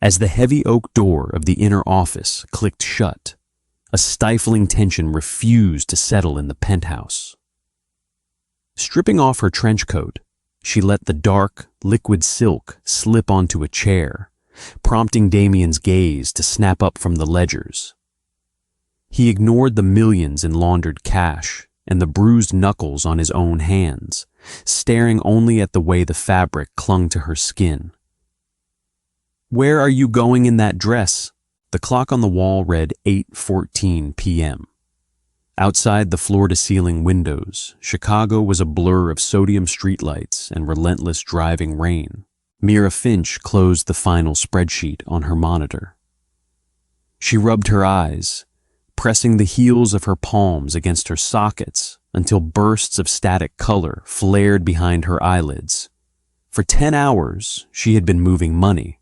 As the heavy oak door of the inner office clicked shut, a stifling tension refused to settle in the penthouse. Stripping off her trench coat, she let the dark, liquid silk slip onto a chair, prompting Damien's gaze to snap up from the ledgers. He ignored the millions in laundered cash and the bruised knuckles on his own hands, staring only at the way the fabric clung to her skin. "Where are you going in that dress?" The clock on the wall read 8:14 p.m. Outside the floor-to-ceiling windows, Chicago was a blur of sodium streetlights and relentless driving rain. Mira Finch closed the final spreadsheet on her monitor. She rubbed her eyes, pressing the heels of her palms against her sockets until bursts of static color flared behind her eyelids. For 10 hours, she had been moving money,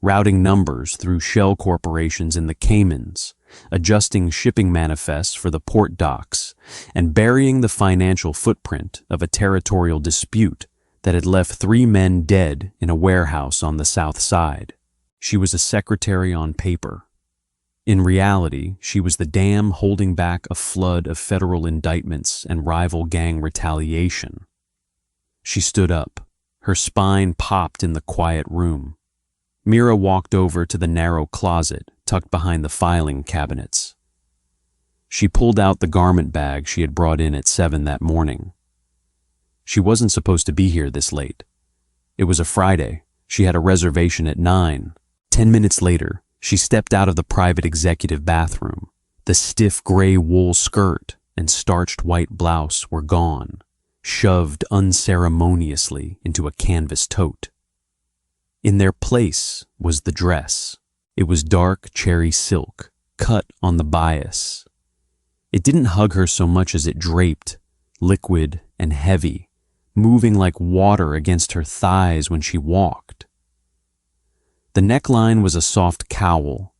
routing numbers through shell corporations in the Caymans, adjusting shipping manifests for the port docks, and burying the financial footprint of a territorial dispute that had left 3 men dead in a warehouse on the South Side. She was a secretary on paper. In reality, she was the dam holding back a flood of federal indictments and rival gang retaliation. She stood up. Her spine popped in the quiet room. Mira walked over to the narrow closet tucked behind the filing cabinets. She pulled out the garment bag she had brought in at 7 that morning. She wasn't supposed to be here this late. It was a Friday. She had a reservation at 9. 10 minutes later, she stepped out of the private executive bathroom. The stiff gray wool skirt and starched white blouse were gone, shoved unceremoniously into a canvas tote. In their place was the dress. It was dark cherry silk, cut on the bias. It didn't hug her so much as it draped, liquid and heavy, moving like water against her thighs when she walked. The neckline was a soft cowl,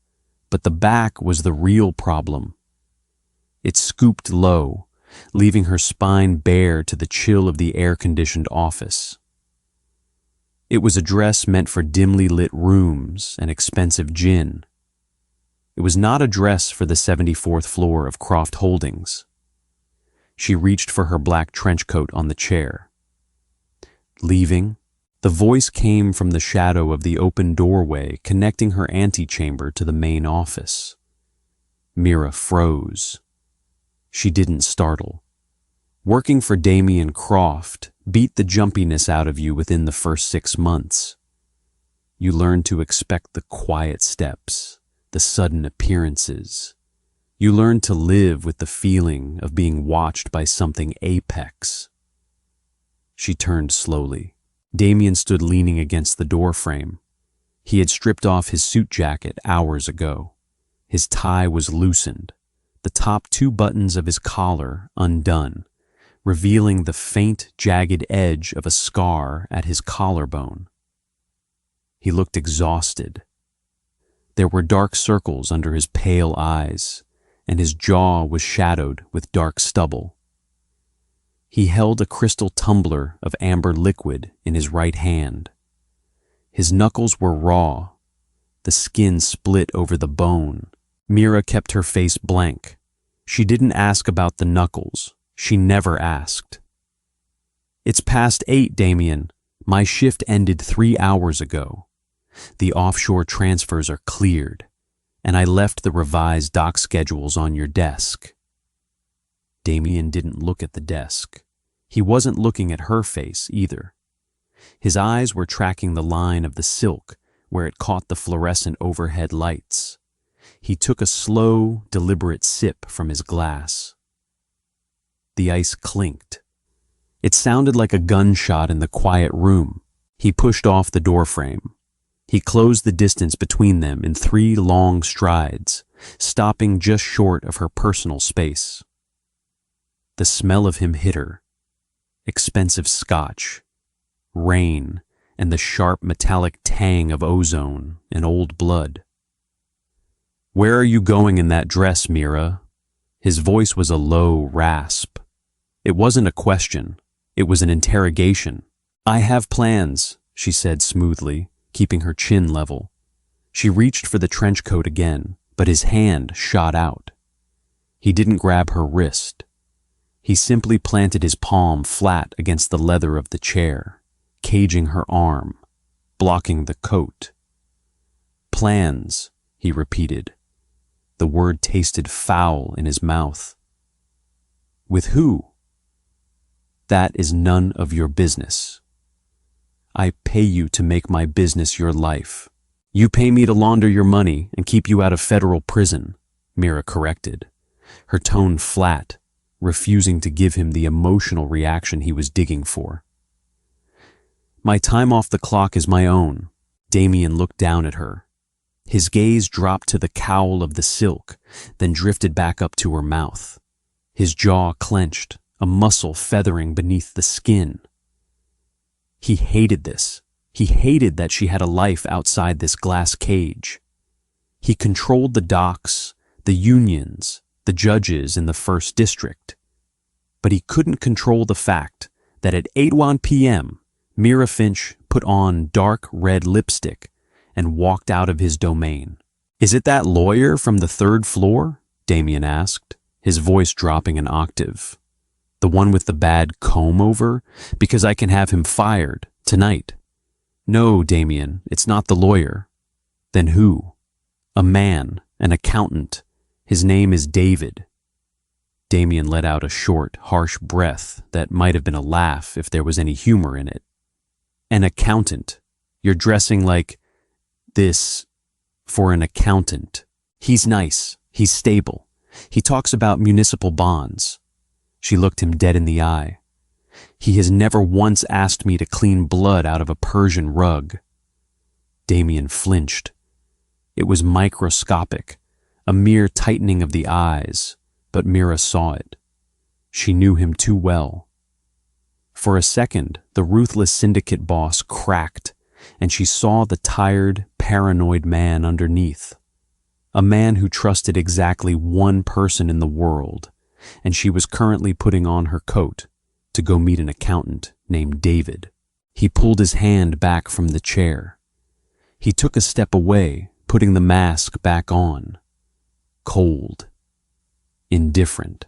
but the back was the real problem. It scooped low, leaving her spine bare to the chill of the air-conditioned office. It was a dress meant for dimly lit rooms and expensive gin. It was not a dress for the 74th floor of Croft Holdings. She reached for her black trench coat on the chair. Leaving, the voice came from the shadow of the open doorway connecting her antechamber to the main office. Mira froze. She didn't startle. Working for Damien Croft beat the jumpiness out of you within the first 6 months. You learn to expect the quiet steps, the sudden appearances. You learn to live with the feeling of being watched by something apex. She turned slowly. Damien stood leaning against the door frame. He had stripped off his suit jacket hours ago. His tie was loosened, the top 2 buttons of his collar undone, revealing the faint, jagged edge of a scar at his collarbone. He looked exhausted. There were dark circles under his pale eyes, and his jaw was shadowed with dark stubble. He held a crystal tumbler of amber liquid in his right hand. His knuckles were raw, the skin split over the bone. Mira kept her face blank. She didn't ask about the knuckles. She never asked. "It's past 8, Damien. My shift ended 3 hours ago. The offshore transfers are cleared, and I left the revised dock schedules on your desk." Damien didn't look at the desk. He wasn't looking at her face either. His eyes were tracking the line of the silk where it caught the fluorescent overhead lights. He took a slow, deliberate sip from his glass. The ice clinked. It sounded like a gunshot in the quiet room. He pushed off the doorframe. He closed the distance between them in 3 long strides, stopping just short of her personal space. The smell of him hit her. Expensive scotch, rain, and the sharp metallic tang of ozone and old blood. "Where are you going in that dress, Mira?" His voice was a low rasp. It wasn't a question. It was an interrogation. "I have plans," she said smoothly, keeping her chin level. She reached for the trench coat again, but his hand shot out. He didn't grab her wrist. He simply planted his palm flat against the leather of the chair, caging her arm, blocking the coat. "Plans," he repeated. The word tasted foul in his mouth. "With who?" "That is none of your business. I pay you to make my business your life." "You pay me to launder your money and keep you out of federal prison," Mira corrected, her tone flat, refusing to give him the emotional reaction he was digging for. "My time off the clock is my own." Damien looked down at her. His gaze dropped to the cowl of the silk, then drifted back up to her mouth. His jaw clenched, a muscle feathering beneath the skin. He hated this. He hated that she had a life outside this glass cage. He controlled the docks, the unions, the judges in the first district. But he couldn't control the fact that at 8:01 p.m., Mira Finch put on dark red lipstick and walked out of his domain. "Is it that lawyer from the 3rd floor?" Damien asked, his voice dropping an octave. "The one with the bad comb-over? Because I can have him fired, tonight." "No, Damien, it's not the lawyer." "Then who?" "A man, an accountant. His name is David." Damien let out a short, harsh breath that might have been a laugh if there was any humor in it. "An accountant. You're dressing like this for an accountant. He's nice. He's stable. He talks about municipal bonds." She looked him dead in the eye. "He has never once asked me to clean blood out of a Persian rug." Damien flinched. It was microscopic, a mere tightening of the eyes, but Mira saw it. She knew him too well. For a second, the ruthless syndicate boss cracked, and she saw the tired, paranoid man underneath. A man who trusted exactly one person in the world, and she was currently putting on her coat to go meet an accountant named David. He pulled his hand back from the chair. He took a step away, putting the mask back on. Cold. Indifferent.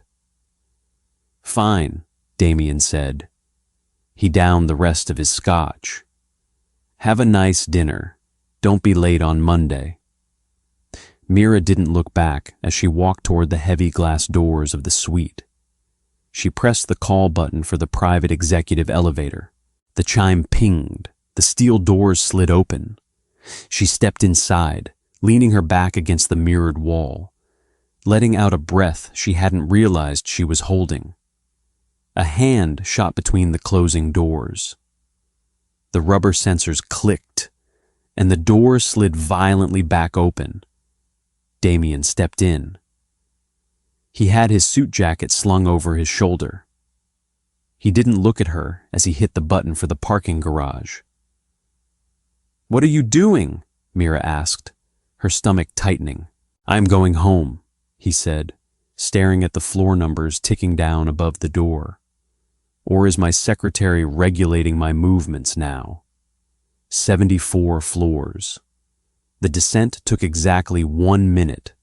"Fine," Damien said. He downed the rest of his scotch. "Have a nice dinner. Don't be late on Monday." Mira didn't look back as she walked toward the heavy glass doors of the suite. She pressed the call button for the private executive elevator. The chime pinged. The steel doors slid open. She stepped inside, leaning her back against the mirrored wall, letting out a breath she hadn't realized she was holding. A hand shot between the closing doors. The rubber sensors clicked, and the door slid violently back open. Damien stepped in. He had his suit jacket slung over his shoulder. He didn't look at her as he hit the button for the parking garage. "What are you doing?" Mira asked, her stomach tightening. "I'm going home," he said, staring at the floor numbers ticking down above the door. "Or is my secretary regulating my movements now?" 74 floors. The descent took exactly 1 minute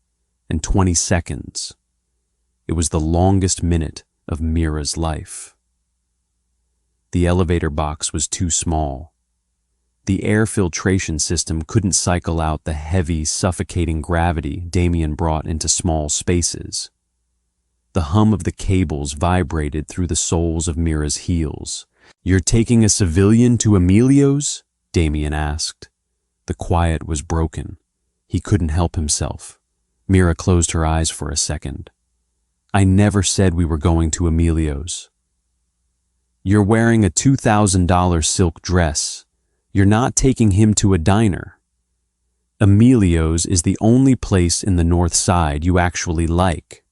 and 20 seconds. It was the longest minute of Mira's life. The elevator box was too small. The air filtration system couldn't cycle out the heavy, suffocating gravity Damien brought into small spaces. The hum of the cables vibrated through the soles of Mira's heels. "You're taking a civilian to Emilio's?" Damien asked. The quiet was broken. He couldn't help himself. Mira closed her eyes for a second. "I never said we were going to Emilio's." "You're wearing a $2,000 silk dress. You're not taking him to a diner." "Emilio's is the only place in the North Side you actually like."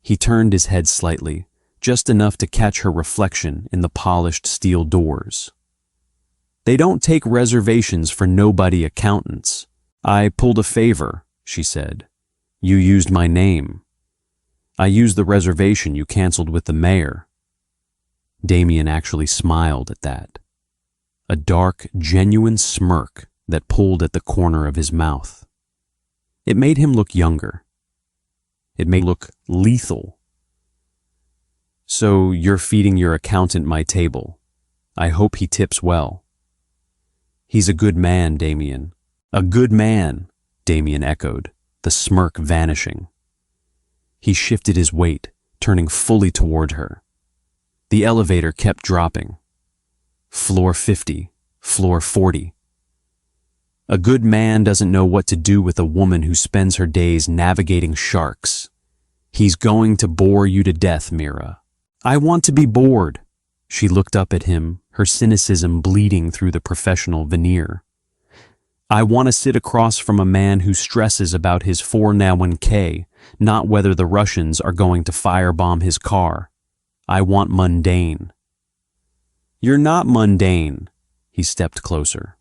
He turned his head slightly, just enough to catch her reflection in the polished steel doors. "They don't take reservations for nobody accountants. I pulled a favor," she said. "You used my name. I used the reservation you canceled with the mayor." Damien actually smiled at that. A dark, genuine smirk that pulled at the corner of his mouth. It made him look younger. It made him look lethal. "So you're feeding your accountant my table. I hope he tips well." "He's a good man, Damien." "A good man," Damien echoed, the smirk vanishing. He shifted his weight, turning fully toward her. The elevator kept dropping. Floor 50, floor 40. "A good man doesn't know what to do with a woman who spends her days navigating sharks. He's going to bore you to death, Mira." "I want to be bored." She looked up at him, her cynicism bleeding through the professional veneer. "I want to sit across from a man who stresses about his 401k, not whether the Russians are going to firebomb his car. I want mundane." "You're not mundane." He stepped closer.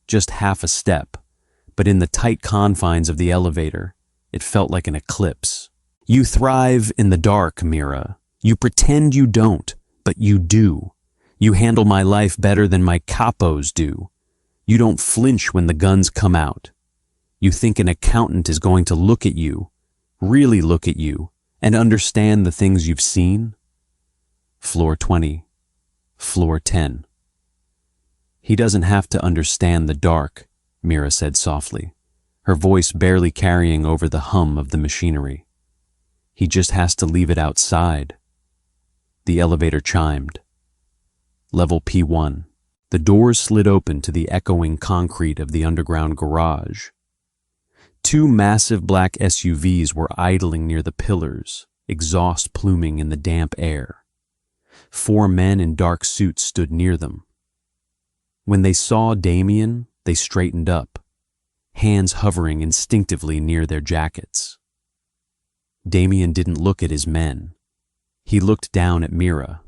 Just half a step, but in the tight confines of the elevator, it felt like an eclipse. "You thrive in the dark, Mira. You pretend you don't, but you do. You handle my life better than my capos do. You don't flinch when the guns come out. You think an accountant is going to look at you, really look at you, and understand the things you've seen?" Floor 20, floor 10. "He doesn't have to understand the dark," Mira said softly, her voice barely carrying over the hum of the machinery. "He just has to leave it outside." The elevator chimed. Level P1. The doors slid open to the echoing concrete of the underground garage. Two massive black SUVs were idling near the pillars, exhaust pluming in the damp air. 4 men in dark suits stood near them. When they saw Damien, they straightened up, hands hovering instinctively near their jackets. Damien didn't look at his men. He looked down at Mira.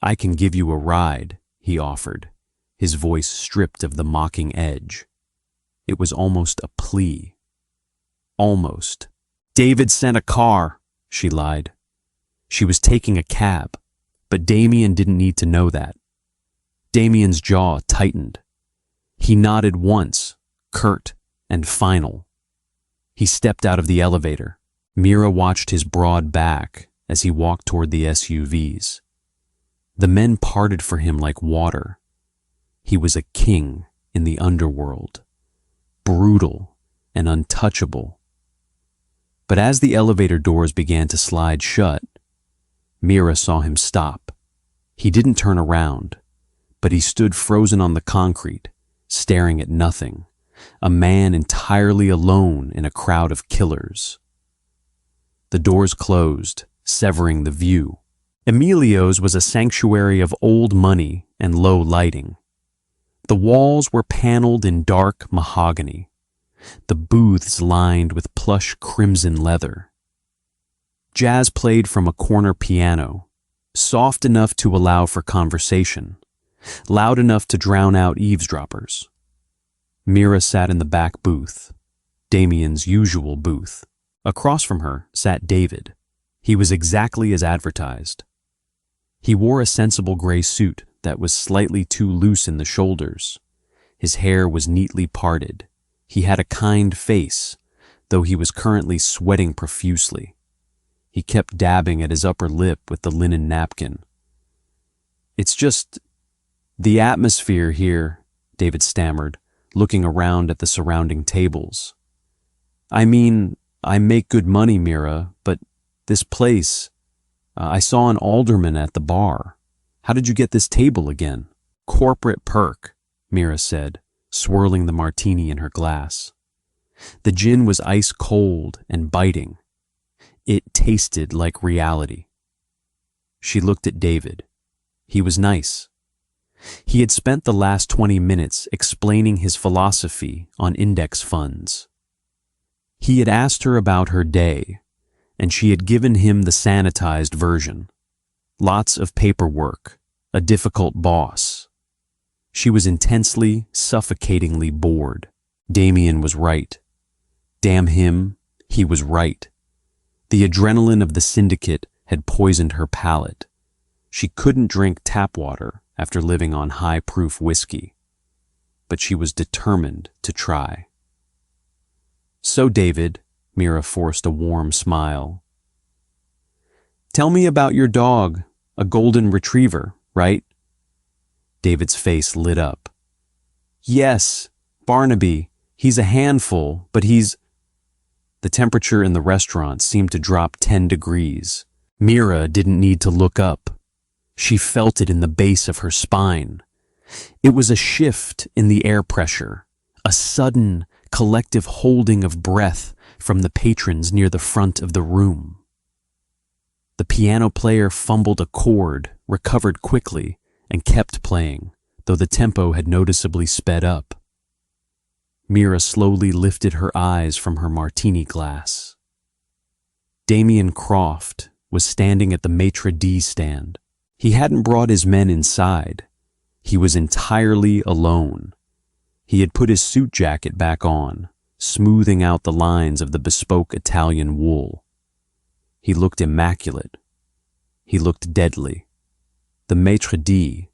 "I can give you a ride," he offered, his voice stripped of the mocking edge. It was almost a plea. Almost. "David sent a car," she lied. She was taking a cab, but Damien didn't need to know that. Damien's jaw tightened. He nodded once, curt and final. He stepped out of the elevator. Mira watched his broad back as he walked toward the SUVs. The men parted for him like water. He was a king in the underworld, brutal and untouchable. But as the elevator doors began to slide shut, Mira saw him stop. He didn't turn around, but he stood frozen on the concrete, staring at nothing, a man entirely alone in a crowd of killers. The doors closed, severing the view. Emilio's was a sanctuary of old money and low lighting. The walls were paneled in dark mahogany, the booths lined with plush crimson leather. Jazz played from a corner piano, soft enough to allow for conversation, loud enough to drown out eavesdroppers. Mira sat in the back booth, Damien's usual booth. Across from her sat David. He was exactly as advertised. He wore a sensible gray suit that was slightly too loose in the shoulders. His hair was neatly parted. He had a kind face, though he was currently sweating profusely. He kept dabbing at his upper lip with the linen napkin. "It's just the atmosphere here," David stammered, looking around at the surrounding tables. "I mean, I make good money, Mira, but this place, I saw an alderman at the bar. How did you get this table again?" "Corporate perk," Mira said, swirling the martini in her glass. The gin was ice cold and biting. It tasted like reality. She looked at David. He was nice. He had spent the last 20 minutes explaining his philosophy on index funds. He had asked her about her day, and she had given him the sanitized version. Lots of paperwork, a difficult boss. She was intensely, suffocatingly bored. Damien was right. Damn him, he was right. The adrenaline of the syndicate had poisoned her palate. She couldn't drink tap water after living on high-proof whiskey. but she was determined to try. "So, David," Mira forced a warm smile. "Tell me about your dog, a golden retriever, right?" David's face lit up. "Yes, Barnaby. He's a handful, but he's—" The temperature in the restaurant seemed to drop 10 degrees. Mira didn't need to look up. She felt it in the base of her spine. It was a shift in the air pressure, a sudden, collective holding of breath from the patrons near the front of the room. The piano player fumbled a chord, recovered quickly, and kept playing, though the tempo had noticeably sped up. Mira slowly lifted her eyes from her martini glass. Damien Croft was standing at the maitre d' stand. He hadn't brought his men inside. He was entirely alone. He had put his suit jacket back on, smoothing out the lines of the bespoke Italian wool. He looked immaculate. He looked deadly. The maitre d',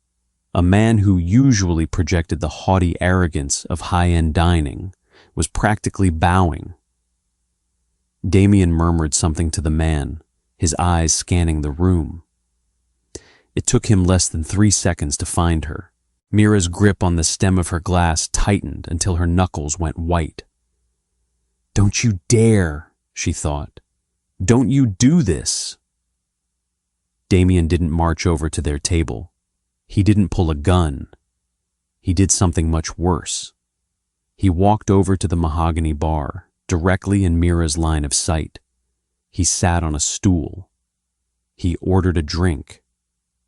a man who usually projected the haughty arrogance of high-end dining, was practically bowing. Damien murmured something to the man, his eyes scanning the room. It took him less than 3 seconds to find her. Mira's grip on the stem of her glass tightened until her knuckles went white. "Don't you dare," she thought. "Don't you do this." Damien didn't march over to their table. He didn't pull a gun. He did something much worse. He walked over to the mahogany bar, directly in Mira's line of sight. He sat on a stool. He ordered a drink.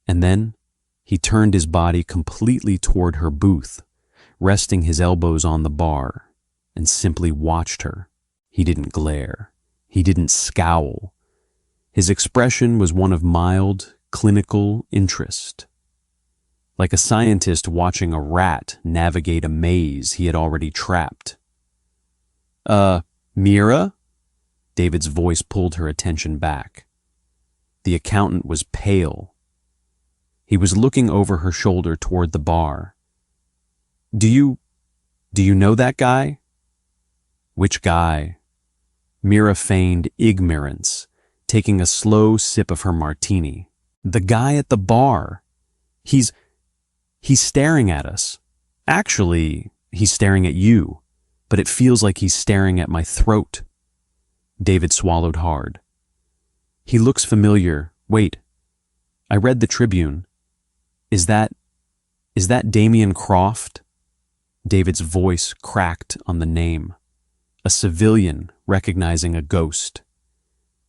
And then he turned his body completely toward her booth, resting his elbows on the bar, and simply watched her. He didn't glare. He didn't scowl. His expression was one of mild, clinical interest, like a scientist watching a rat navigate a maze he had already trapped. Mira?" David's voice pulled her attention back. The accountant was pale. He was looking over her shoulder toward the bar. Do you know that guy?" "Which guy?" Mira feigned ignorance, taking a slow sip of her martini. "The guy at the bar. He's staring at us. Actually, he's staring at you, but it feels like he's staring at my throat." David swallowed hard. "He looks familiar. Wait, I read the Tribune. Is that Damien Croft?" David's voice cracked on the name. A civilian recognizing a ghost.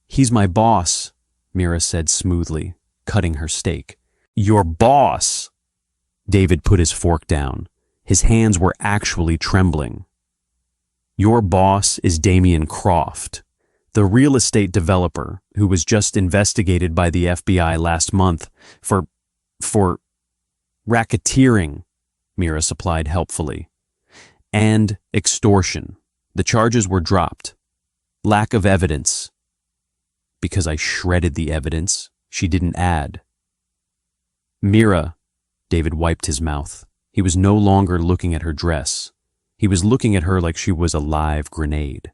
"He's my boss," Mira said smoothly, cutting her steak. "Your boss?" David put his fork down. His hands were actually trembling. "Your boss is Damien Croft, the real estate developer who was just investigated by the FBI last month for racketeering," Mira supplied helpfully, "and extortion. The charges were dropped. Lack of evidence. Because I shredded the evidence," she didn't add. "Mira," David wiped his mouth. He was no longer looking at her dress. He was looking at her like she was a live grenade.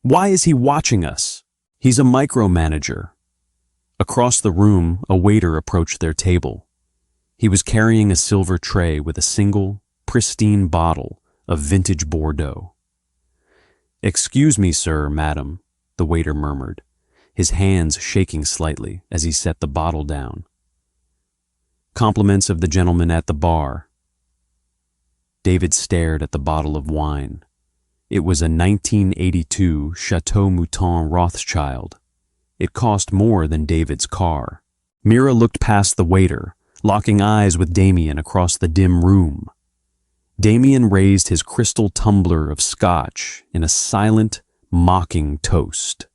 "Why is he watching us? He's a micromanager." Across the room, a waiter approached their table. He was carrying a silver tray with a single, pristine bottle of vintage Bordeaux. "Excuse me, sir, madam," the waiter murmured, his hands shaking slightly as he set the bottle down. "Compliments of the gentleman at the bar." David stared at the bottle of wine. It was a 1982 Chateau Mouton Rothschild. It cost more than David's car. Mira looked past the waiter, locking eyes with Damien across the dim room. Damien raised his crystal tumbler of scotch in a silent, mocking toast.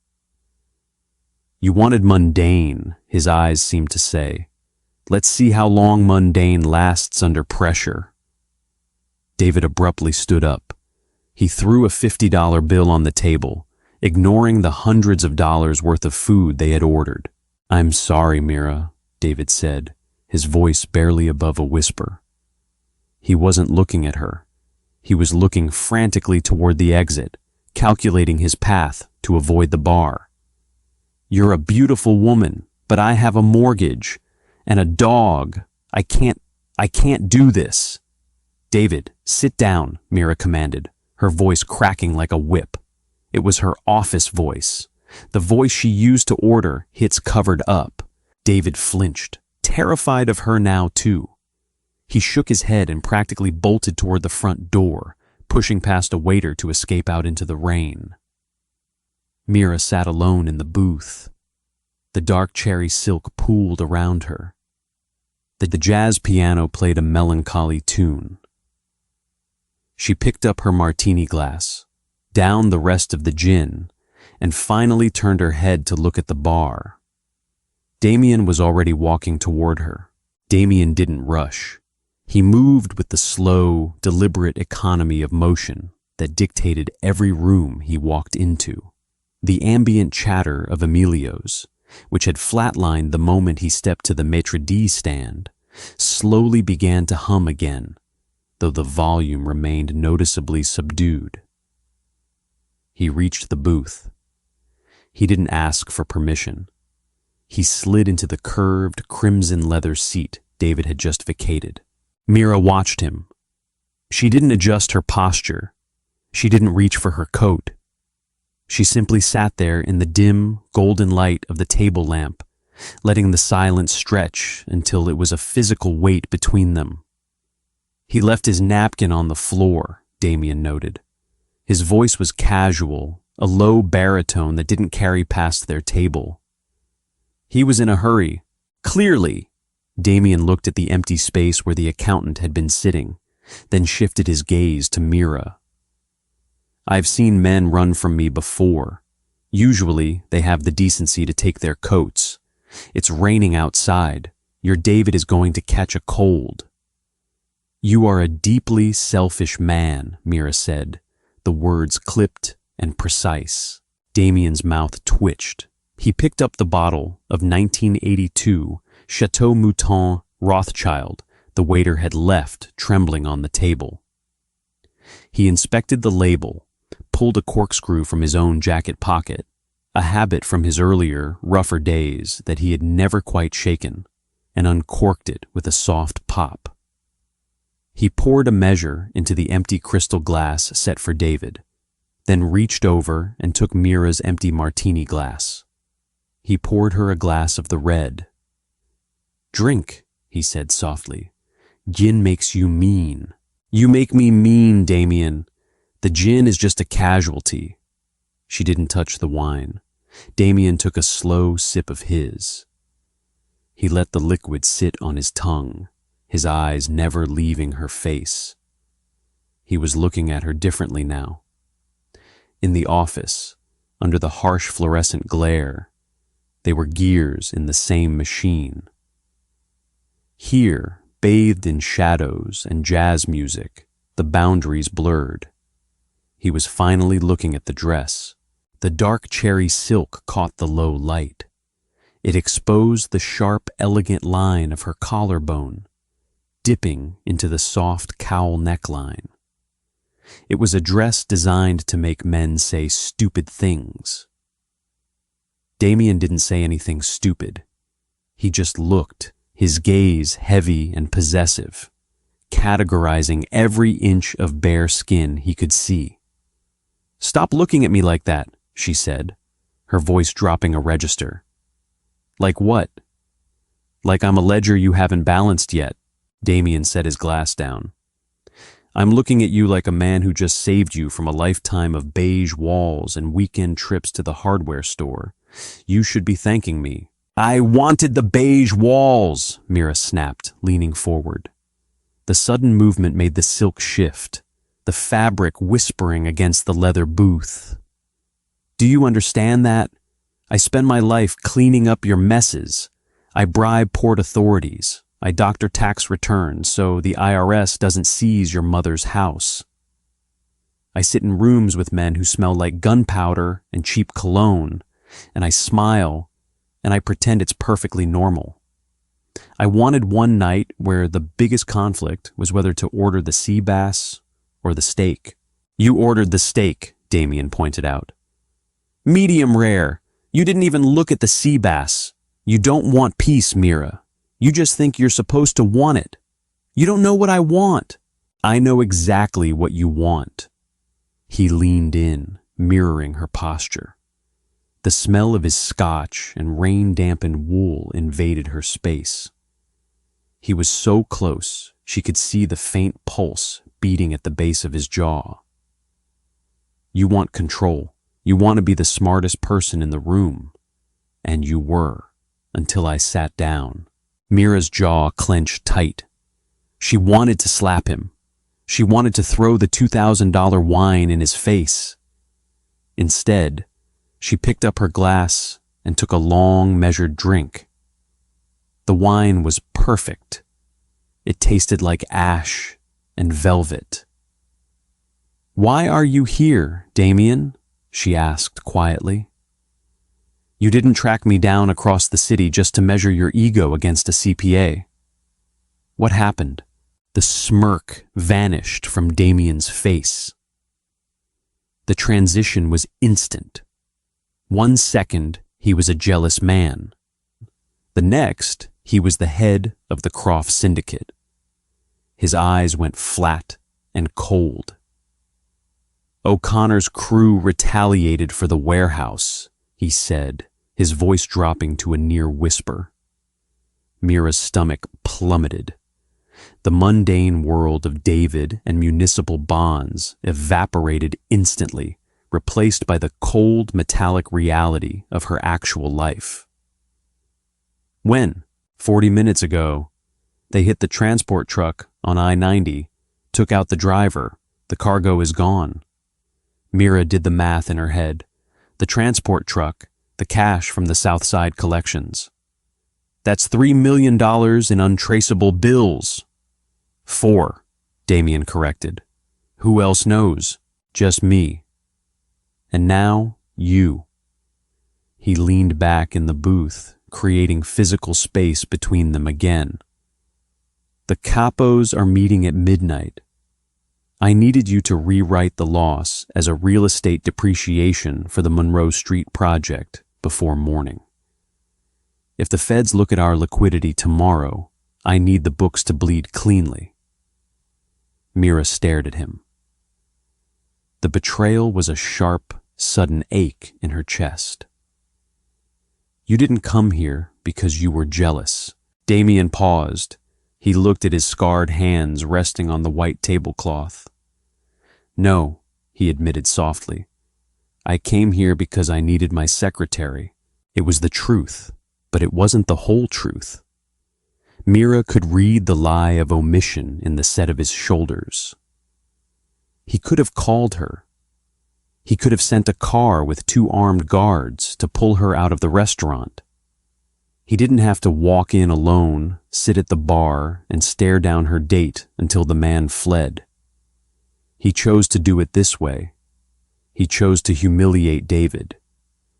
"You wanted mundane," his eyes seemed to say. "Let's see how long mundane lasts under pressure." David abruptly stood up. He threw a $50 bill on the table, ignoring the hundreds of dollars worth of food they had ordered. "I'm sorry, Mira," David said, his voice barely above a whisper. He wasn't looking at her. He was looking frantically toward the exit, calculating his path to avoid the bar. "You're a beautiful woman, but I have a mortgage and a dog. I can't do this." "David, sit down," Mira commanded, her voice cracking like a whip. It was her office voice, the voice she used to order hits covered up. David flinched, terrified of her now too. He shook his head and practically bolted toward the front door, pushing past a waiter to escape out into the rain. Mira sat alone in the booth. The dark cherry silk pooled around her. The jazz piano played a melancholy tune. She picked up her martini glass, downed the rest of the gin, and finally turned her head to look at the bar. Damien was already walking toward her. Damien didn't rush. He moved with the slow, deliberate economy of motion that dictated every room he walked into. The ambient chatter of Emilio's, which had flatlined the moment he stepped to the maitre d' stand, slowly began to hum again, though the volume remained noticeably subdued. He reached the booth. He didn't ask for permission. He slid into the curved, crimson leather seat David had just vacated. Mira watched him. She didn't adjust her posture. She didn't reach for her coat. She simply sat there in the dim, golden light of the table lamp, letting the silence stretch until it was a physical weight between them. He left his napkin on the floor, Damien noted. His voice was casual, a low baritone that didn't carry past their table. He was in a hurry. Clearly. Damien looked at the empty space where the accountant had been sitting, then shifted his gaze to Mira. "I've seen men run from me before. Usually, they have the decency to take their coats. It's raining outside. Your David is going to catch a cold." "You are a deeply selfish man," Mira said, the words clipped and precise. Damien's mouth twitched. He picked up the bottle of 1982 Chateau Mouton Rothschild the waiter had left trembling on the table. He inspected the label, pulled a corkscrew from his own jacket pocket, a habit from his earlier, rougher days that he had never quite shaken, and uncorked it with a soft pop. He poured a measure into the empty crystal glass set for David, then reached over and took Mira's empty martini glass. He poured her a glass of the red. "Drink," he said softly. "Gin makes you mean." "You make me mean, Damien. The gin is just a casualty." She didn't touch the wine. Damien took a slow sip of his. He let the liquid sit on his tongue, his eyes never leaving her face. He was looking at her differently now. In the office, under the harsh fluorescent glare, they were gears in the same machine. Here, bathed in shadows and jazz music, the boundaries blurred. He was finally looking at the dress. The dark cherry silk caught the low light. It exposed the sharp, elegant line of her collarbone, dipping into the soft cowl neckline. It was a dress designed to make men say stupid things. Damien didn't say anything stupid. He just looked, his gaze heavy and possessive, categorizing every inch of bare skin he could see. "Stop looking at me like that," she said, her voice dropping a register. "Like what?" "Like I'm a ledger you haven't balanced yet," Damien set his glass down. "I'm looking at you like a man who just saved you from a lifetime of beige walls and weekend trips to the hardware store. You should be thanking me." "I wanted the beige walls," Mira snapped, leaning forward. The sudden movement made the silk shift, the fabric whispering against the leather booth. "Do you understand that? I spend my life cleaning up your messes. I bribe port authorities. I doctor tax returns so the IRS doesn't seize your mother's house. I sit in rooms with men who smell like gunpowder and cheap cologne, and I smile and I pretend it's perfectly normal. I wanted one night where the biggest conflict was whether to order the sea bass or the steak? You ordered the steak, Damien pointed out. Medium rare. You didn't even look at the sea bass. You don't want peace, Mira. You just think you're supposed to want it. You don't know what I want. I know exactly what you want. He leaned in, mirroring her posture. The smell of his scotch and rain-dampened wool invaded her space. He was so close, she could see the faint pulse beating at the base of his jaw. You want control. You want to be the smartest person in the room. And you were, until I sat down. Mira's jaw clenched tight. She wanted to slap him. She wanted to throw the $2,000 wine in his face. Instead, she picked up her glass and took a long, measured drink. The wine was perfect. It tasted like ash and velvet. Why are you here, Damien? She asked quietly. You didn't track me down across the city just to measure your ego against a CPA. What happened? The smirk vanished from Damien's face. The transition was instant. 1 second, he was a jealous man. The next, he was the head of the Croft Syndicate. His eyes went flat and cold. O'Connor's crew retaliated for the warehouse, he said, his voice dropping to a near whisper. Mira's stomach plummeted. The mundane world of David and municipal bonds evaporated instantly, replaced by the cold, metallic reality of her actual life. When, 40 minutes ago, they hit the transport truck on I-90, took out the driver, the cargo is gone. Mira did the math in her head. The transport truck, the cash from the Southside collections. That's $3 million in untraceable bills. 4, Damien corrected. Who else knows? Just me. And now, you. He leaned back in the booth, creating physical space between them again. The capos are meeting at midnight. I needed you to rewrite the loss as a real estate depreciation for the Monroe Street project before morning. If the feds look at our liquidity tomorrow, I need the books to bleed cleanly. Mira stared at him. The betrayal was a sharp, sudden ache in her chest. You didn't come here because you were jealous. Damien paused. He looked at his scarred hands resting on the white tablecloth. No, he admitted softly. I came here because I needed my secretary. It was the truth, but it wasn't the whole truth. Mira could read the lie of omission in the set of his shoulders. He could have called her. He could have sent a car with 2 armed guards to pull her out of the restaurant. He didn't have to walk in alone, sit at the bar, and stare down her date until the man fled. He chose to do it this way. He chose to humiliate David.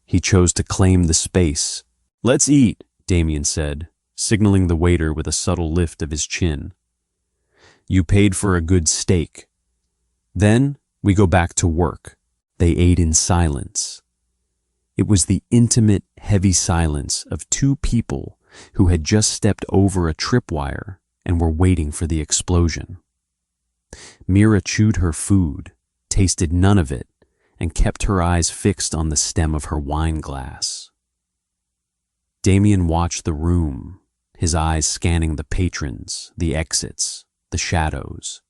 He chose to claim the space. Let's eat, Damien said, signaling the waiter with a subtle lift of his chin. You paid for a good steak. Then we go back to work. They ate in silence. It was the intimate, heavy silence of 2 people who had just stepped over a tripwire and were waiting for the explosion. Mira chewed her food, tasted none of it, and kept her eyes fixed on the stem of her wine glass. Damien watched the room, his eyes scanning the patrons, the exits, the shadows.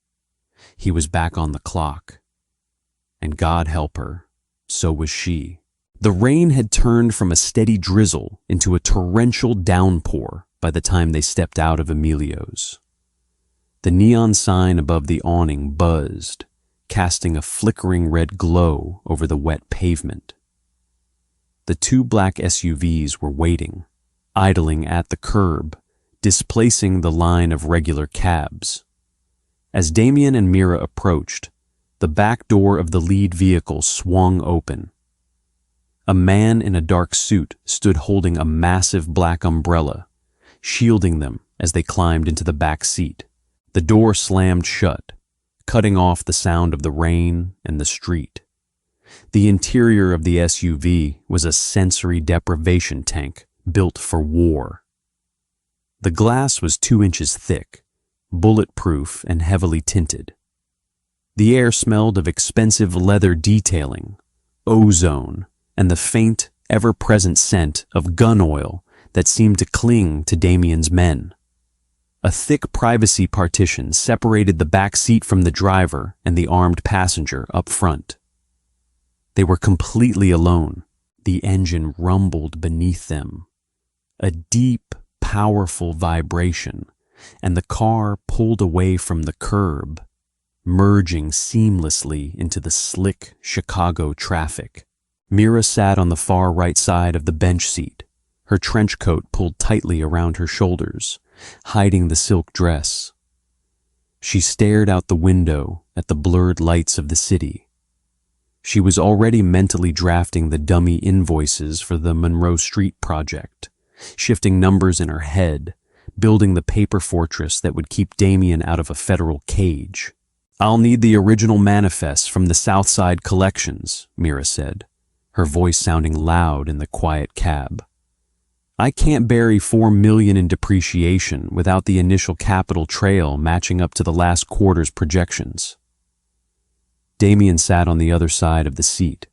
He was back on the clock. And God help her, so was she. The rain had turned from a steady drizzle into a torrential downpour by the time they stepped out of Emilio's. The neon sign above the awning buzzed, casting a flickering red glow over the wet pavement. The 2 black SUVs were waiting, idling at the curb, displacing the line of regular cabs. As Damien and Mira approached, the back door of the lead vehicle swung open. A man in a dark suit stood holding a massive black umbrella, shielding them as they climbed into the back seat. The door slammed shut, cutting off the sound of the rain and the street. The interior of the SUV was a sensory deprivation tank built for war. The glass was 2 inches thick, bulletproof and heavily tinted. The air smelled of expensive leather detailing, ozone, and the faint, ever-present scent of gun oil that seemed to cling to Damien's men. A thick privacy partition separated the back seat from the driver and the armed passenger up front. They were completely alone. The engine rumbled beneath them. A deep, powerful vibration, and the car pulled away from the curb, merging seamlessly into the slick Chicago traffic. Mira sat on the far right side of the bench seat, her trench coat pulled tightly around her shoulders, hiding the silk dress. She stared out the window at the blurred lights of the city. She was already mentally drafting the dummy invoices for the Monroe Street project, shifting numbers in her head, building the paper fortress that would keep Damien out of a federal cage. "I'll need the original manifests from the Southside collections," Mira said, her voice sounding loud in the quiet cab. "I can't bury $4 million in depreciation without the initial capital trail matching up to the last quarter's projections." Damien sat on the other side of the seat.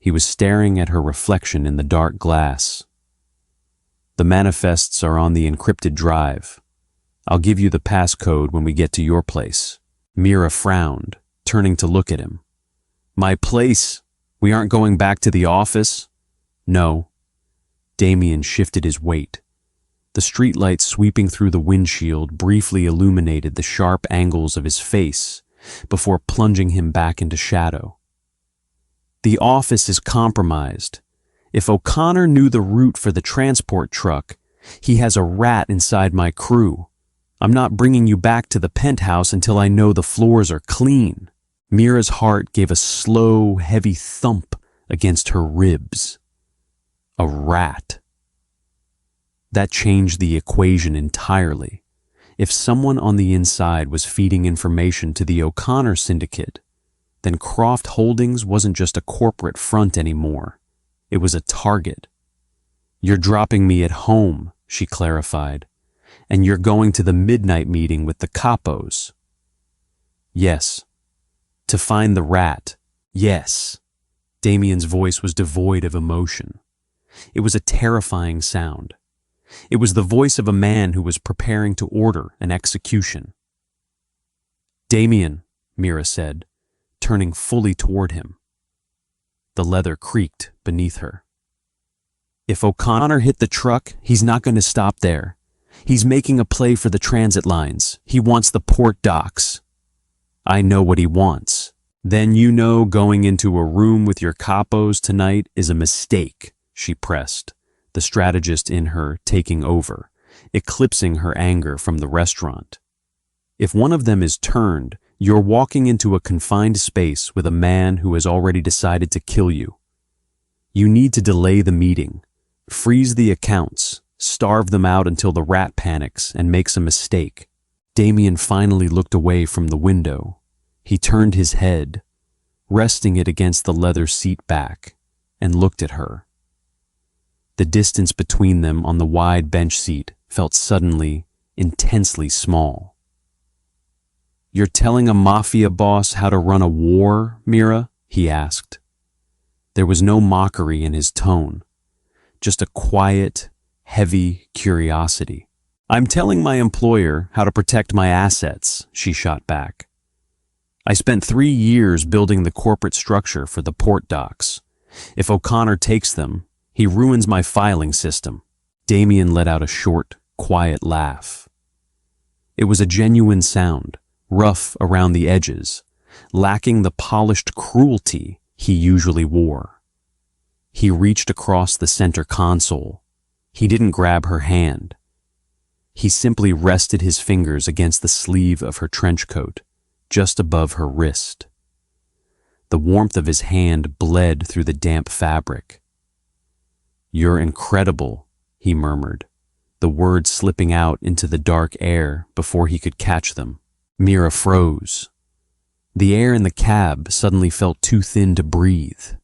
He was staring at her reflection in the dark glass. "The manifests are on the encrypted drive. I'll give you the passcode when we get to your place." Mira frowned, turning to look at him. "My place? We aren't going back to the office?" "No." Damien shifted his weight. The streetlight sweeping through the windshield briefly illuminated the sharp angles of his face before plunging him back into shadow. "The office is compromised. If O'Connor knew the route for the transport truck, he has a rat inside my crew. I'm not bringing you back to the penthouse until I know the floors are clean." Mira's heart gave a slow, heavy thump against her ribs. A rat. That changed the equation entirely. If someone on the inside was feeding information to the O'Connor syndicate, then Croft Holdings wasn't just a corporate front anymore. It was a target. "You're dropping me at home," she clarified, "and you're going to the midnight meeting with the capos." "Yes." "To find the rat." "Yes." Damien's voice was devoid of emotion. It was a terrifying sound. It was the voice of a man who was preparing to order an execution. "Damien," Mira said, turning fully toward him. The leather creaked beneath her. "If O'Connor hit the truck, he's not going to stop there. He's making a play for the transit lines. He wants the port docks." "I know what he wants." "Then you know going into a room with your capos tonight is a mistake," she pressed, the strategist in her taking over, eclipsing her anger from the restaurant. "If one of them is turned, you're walking into a confined space with a man who has already decided to kill you. You need to delay the meeting, freeze the accounts, starve them out until the rat panics and makes a mistake." Damien finally looked away from the window. He turned his head, resting it against the leather seat back, and looked at her. The distance between them on the wide bench seat felt suddenly, intensely small. "You're telling a mafia boss how to run a war, Mira?" he asked. There was no mockery in his tone, just a quiet, heavy curiosity. "I'm telling my employer how to protect my assets," she shot back. "I spent 3 years building the corporate structure for the port docks. If O'Connor takes them, he ruins my filing system." Damien let out a short, quiet laugh. It was a genuine sound, rough around the edges, lacking the polished cruelty he usually wore. He reached across the center console. He didn't grab her hand. He simply rested his fingers against the sleeve of her trench coat, just above her wrist. The warmth of his hand bled through the damp fabric. "You're incredible," he murmured, the words slipping out into the dark air before he could catch them. Mira froze. The air in the cab suddenly felt too thin to breathe.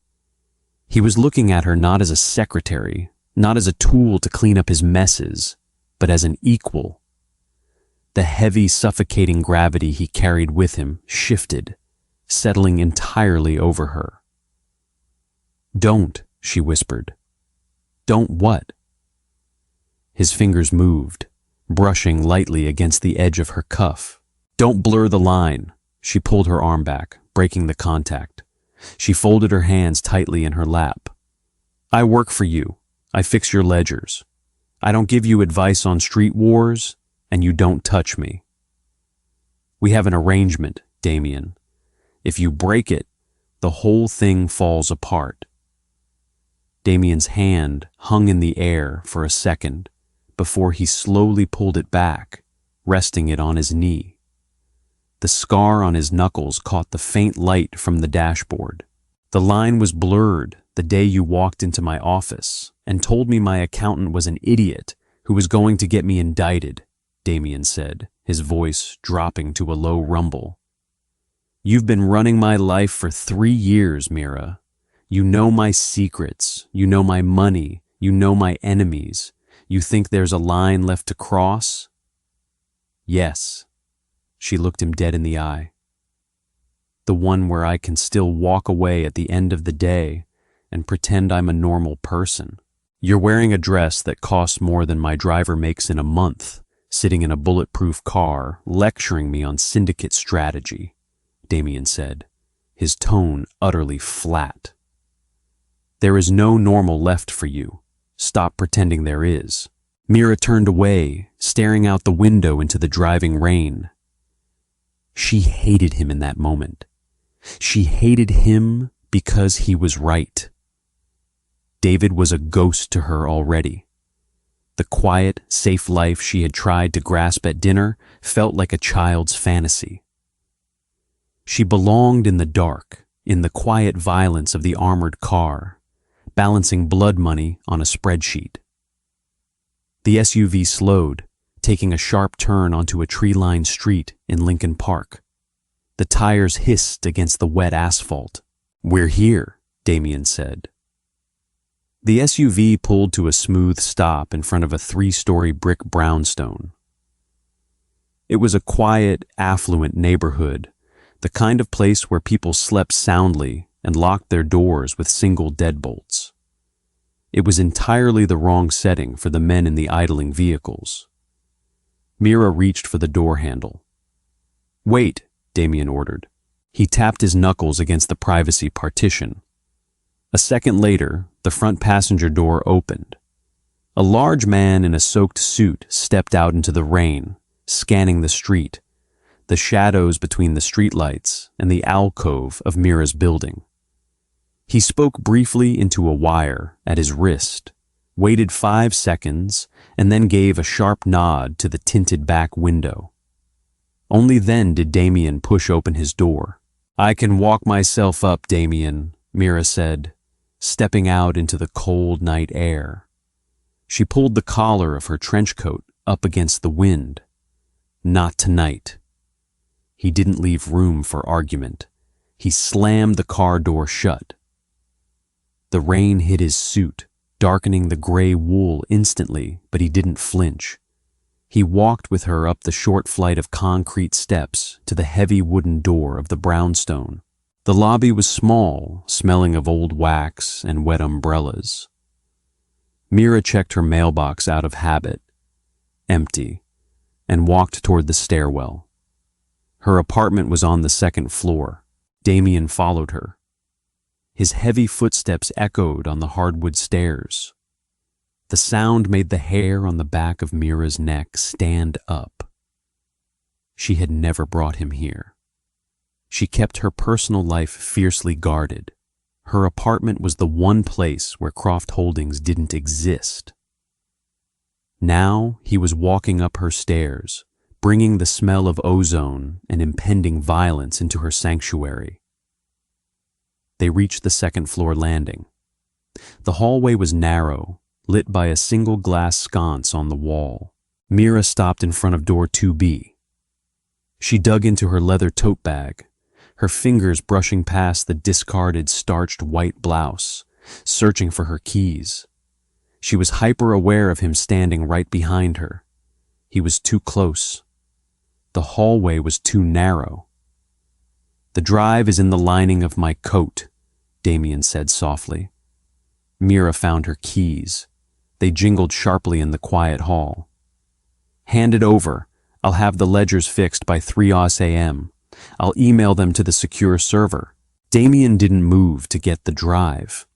He was looking at her not as a secretary, not as a tool to clean up his messes, but as an equal. The heavy, suffocating gravity he carried with him shifted, settling entirely over her. "Don't," she whispered. "Don't what?" His fingers moved, brushing lightly against the edge of her cuff. "Don't blur the line." She pulled her arm back, breaking the contact. She folded her hands tightly in her lap. "I work for you. I fix your ledgers. I don't give you advice on street wars, and you don't touch me. We have an arrangement, Damien. If you break it, the whole thing falls apart." Damien's hand hung in the air for a second before he slowly pulled it back, resting it on his knee. The scar on his knuckles caught the faint light from the dashboard. "The line was blurred the day you walked into my office and told me my accountant was an idiot who was going to get me indicted," Damien said, his voice dropping to a low rumble. "You've been running my life for 3 years, Mira. You know my secrets, you know my money, you know my enemies. You think there's a line left to cross?" "Yes." She looked him dead in the eye. "The one where I can still walk away at the end of the day and pretend I'm a normal person. You're wearing a dress that costs more than my driver makes in a month, sitting in a bulletproof car, lecturing me on syndicate strategy," Damien said, his tone utterly flat. "There is no normal left for you. Stop pretending there is." Mira turned away, staring out the window into the driving rain. She hated him in that moment. She hated him because he was right. David was a ghost to her already. The quiet, safe life she had tried to grasp at dinner felt like a child's fantasy. She belonged in the dark, in the quiet violence of the armored car, balancing blood money on a spreadsheet. The SUV slowed, taking a sharp turn onto a tree-lined street in Lincoln Park. The tires hissed against the wet asphalt. "We're here," Damien said. The SUV pulled to a smooth stop in front of a 3-story brick brownstone. It was a quiet, affluent neighborhood, the kind of place where people slept soundly and locked their doors with single deadbolts. It was entirely the wrong setting for the men in the idling vehicles. Mira reached for the door handle. "Wait," Damien ordered. He tapped his knuckles against the privacy partition. A second later, the front passenger door opened. A large man in a soaked suit stepped out into the rain, scanning the street, the shadows between the streetlights and the alcove of Mira's building. He spoke briefly into a wire at his wrist, waited 5 seconds, and then gave a sharp nod to the tinted back window. Only then did Damien push open his door. "I can walk myself up, Damien," Mira said, stepping out into the cold night air. She pulled the collar of her trench coat up against the wind. "Not tonight." He didn't leave room for argument. He slammed the car door shut. The rain hit his suit, darkening the gray wool instantly, but he didn't flinch. He walked with her up the short flight of concrete steps to the heavy wooden door of the brownstone. The lobby was small, smelling of old wax and wet umbrellas. Mira checked her mailbox out of habit, empty, and walked toward the stairwell. Her apartment was on the 2nd floor. Damien followed her. His heavy footsteps echoed on the hardwood stairs. The sound made the hair on the back of Mira's neck stand up. She had never brought him here. She kept her personal life fiercely guarded. Her apartment was the one place where Croft Holdings didn't exist. Now he was walking up her stairs, bringing the smell of ozone and impending violence into her sanctuary. They reached the 2nd floor landing. The hallway was narrow, lit by a single glass sconce on the wall. Mira stopped in front of door 2B. She dug into her leather tote bag, her fingers brushing past the discarded starched white blouse, searching for her keys. She was hyper-aware of him standing right behind her. He was too close. The hallway was too narrow. "The drive is in the lining of my coat," Damien said softly. Mira found her keys. They jingled sharply in the quiet hall. "Hand it over. I'll have the ledgers fixed by 3 a.m. I'll email them to the secure server." Damien didn't move to get the drive.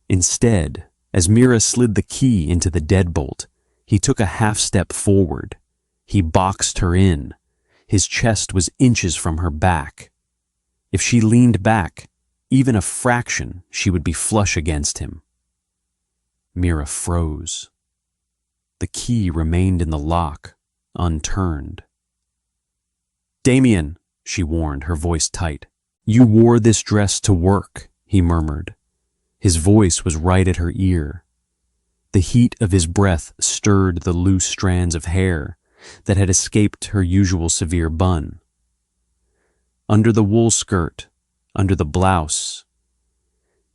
Instead, as Mira slid the key into the deadbolt, he took a half-step forward. He boxed her in. His chest was inches from her back. If she leaned back, even a fraction, she would be flush against him. Mira froze. The key remained in the lock, unturned. "Damien," she warned, her voice tight. "You wore this dress to work," he murmured. His voice was right at her ear. The heat of his breath stirred the loose strands of hair that had escaped her usual severe bun. "Under the wool skirt, under the blouse.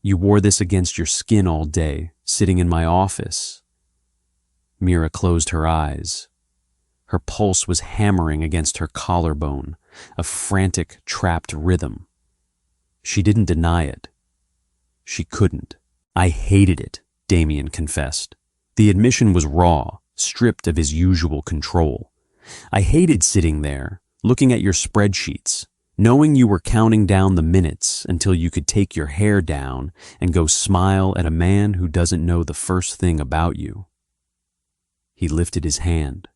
You wore this against your skin all day, sitting in my office." Mira closed her eyes. Her pulse was hammering against her collarbone, a frantic, trapped rhythm. She didn't deny it. She couldn't. "I hated it," Damien confessed. The admission was raw, stripped of his usual control. "I hated sitting there, looking at your spreadsheets, knowing you were counting down the minutes until you could take your hair down and go smile at a man who doesn't know the first thing about you." He lifted his hand.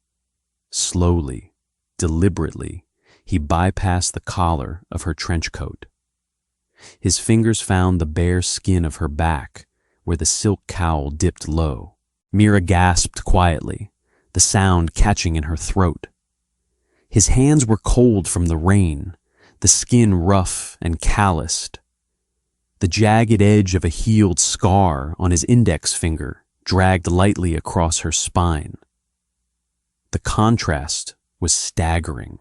Slowly, deliberately, he bypassed the collar of her trench coat. His fingers found the bare skin of her back, where the silk cowl dipped low. Mira gasped quietly, the sound catching in her throat. His hands were cold from the rain, the skin rough and calloused. The jagged edge of a healed scar on his index finger dragged lightly across her spine. The contrast was staggering.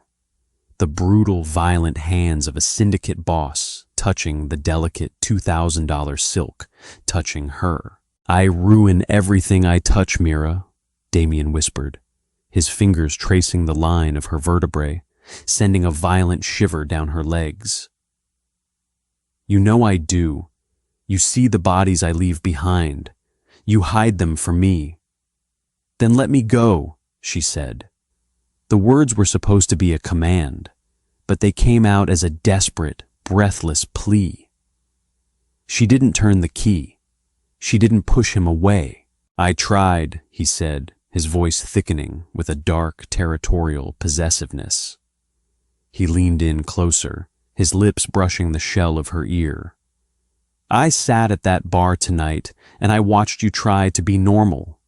The brutal, violent hands of a syndicate boss touching the delicate $2,000 silk, touching her. "I ruin everything I touch, Mira," Damien whispered, his fingers tracing the line of her vertebrae, sending a violent shiver down her legs. "You know I do. You see the bodies I leave behind. You hide them from me." "Then let me go," she said. The words were supposed to be a command, but they came out as a desperate, breathless plea. She didn't turn the key. She didn't push him away. "I tried," he said, his voice thickening with a dark, territorial possessiveness. He leaned in closer, his lips brushing the shell of her ear. "I sat at that bar tonight, and I watched you try to be normal.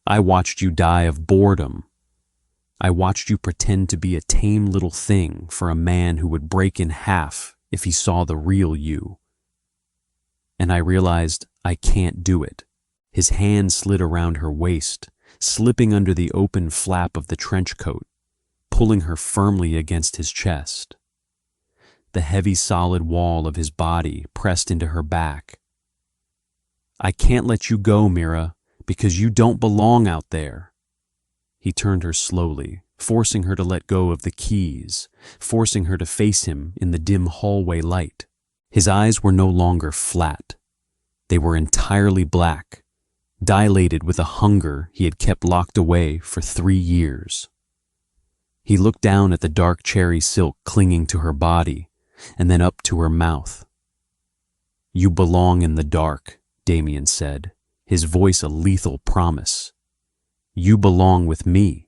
I watched you die of boredom. I watched you pretend to be a tame little thing for a man who would break in half if he saw the real you. And I realized I can't do it." His hand slid around her waist, slipping under the open flap of the trench coat, pulling her firmly against his chest. The heavy solid wall of his body pressed into her back. "I can't let you go, Mira, because you don't belong out there." He turned her slowly, forcing her to let go of the keys, forcing her to face him in the dim hallway light. His eyes were no longer flat. They were entirely black, dilated with a hunger he had kept locked away for 3 years. He looked down at the dark cherry silk clinging to her body, and then up to her mouth. "You belong in the dark," Damien said, his voice a lethal promise. "You belong with me."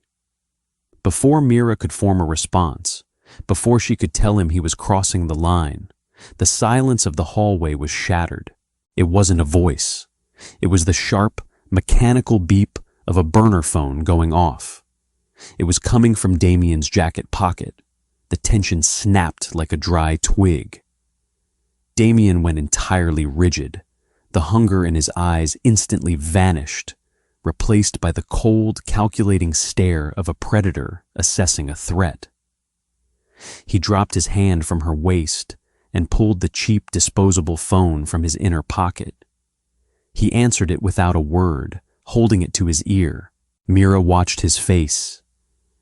Before Mira could form a response, before she could tell him he was crossing the line, the silence of the hallway was shattered. It wasn't a voice. It was the sharp, mechanical beep of a burner phone going off. It was coming from Damien's jacket pocket. The tension snapped like a dry twig. Damien went entirely rigid. The hunger in his eyes instantly vanished, replaced by the cold, calculating stare of a predator assessing a threat. He dropped his hand from her waist and pulled the cheap disposable phone from his inner pocket. He answered it without a word, holding it to his ear. Mira watched his face.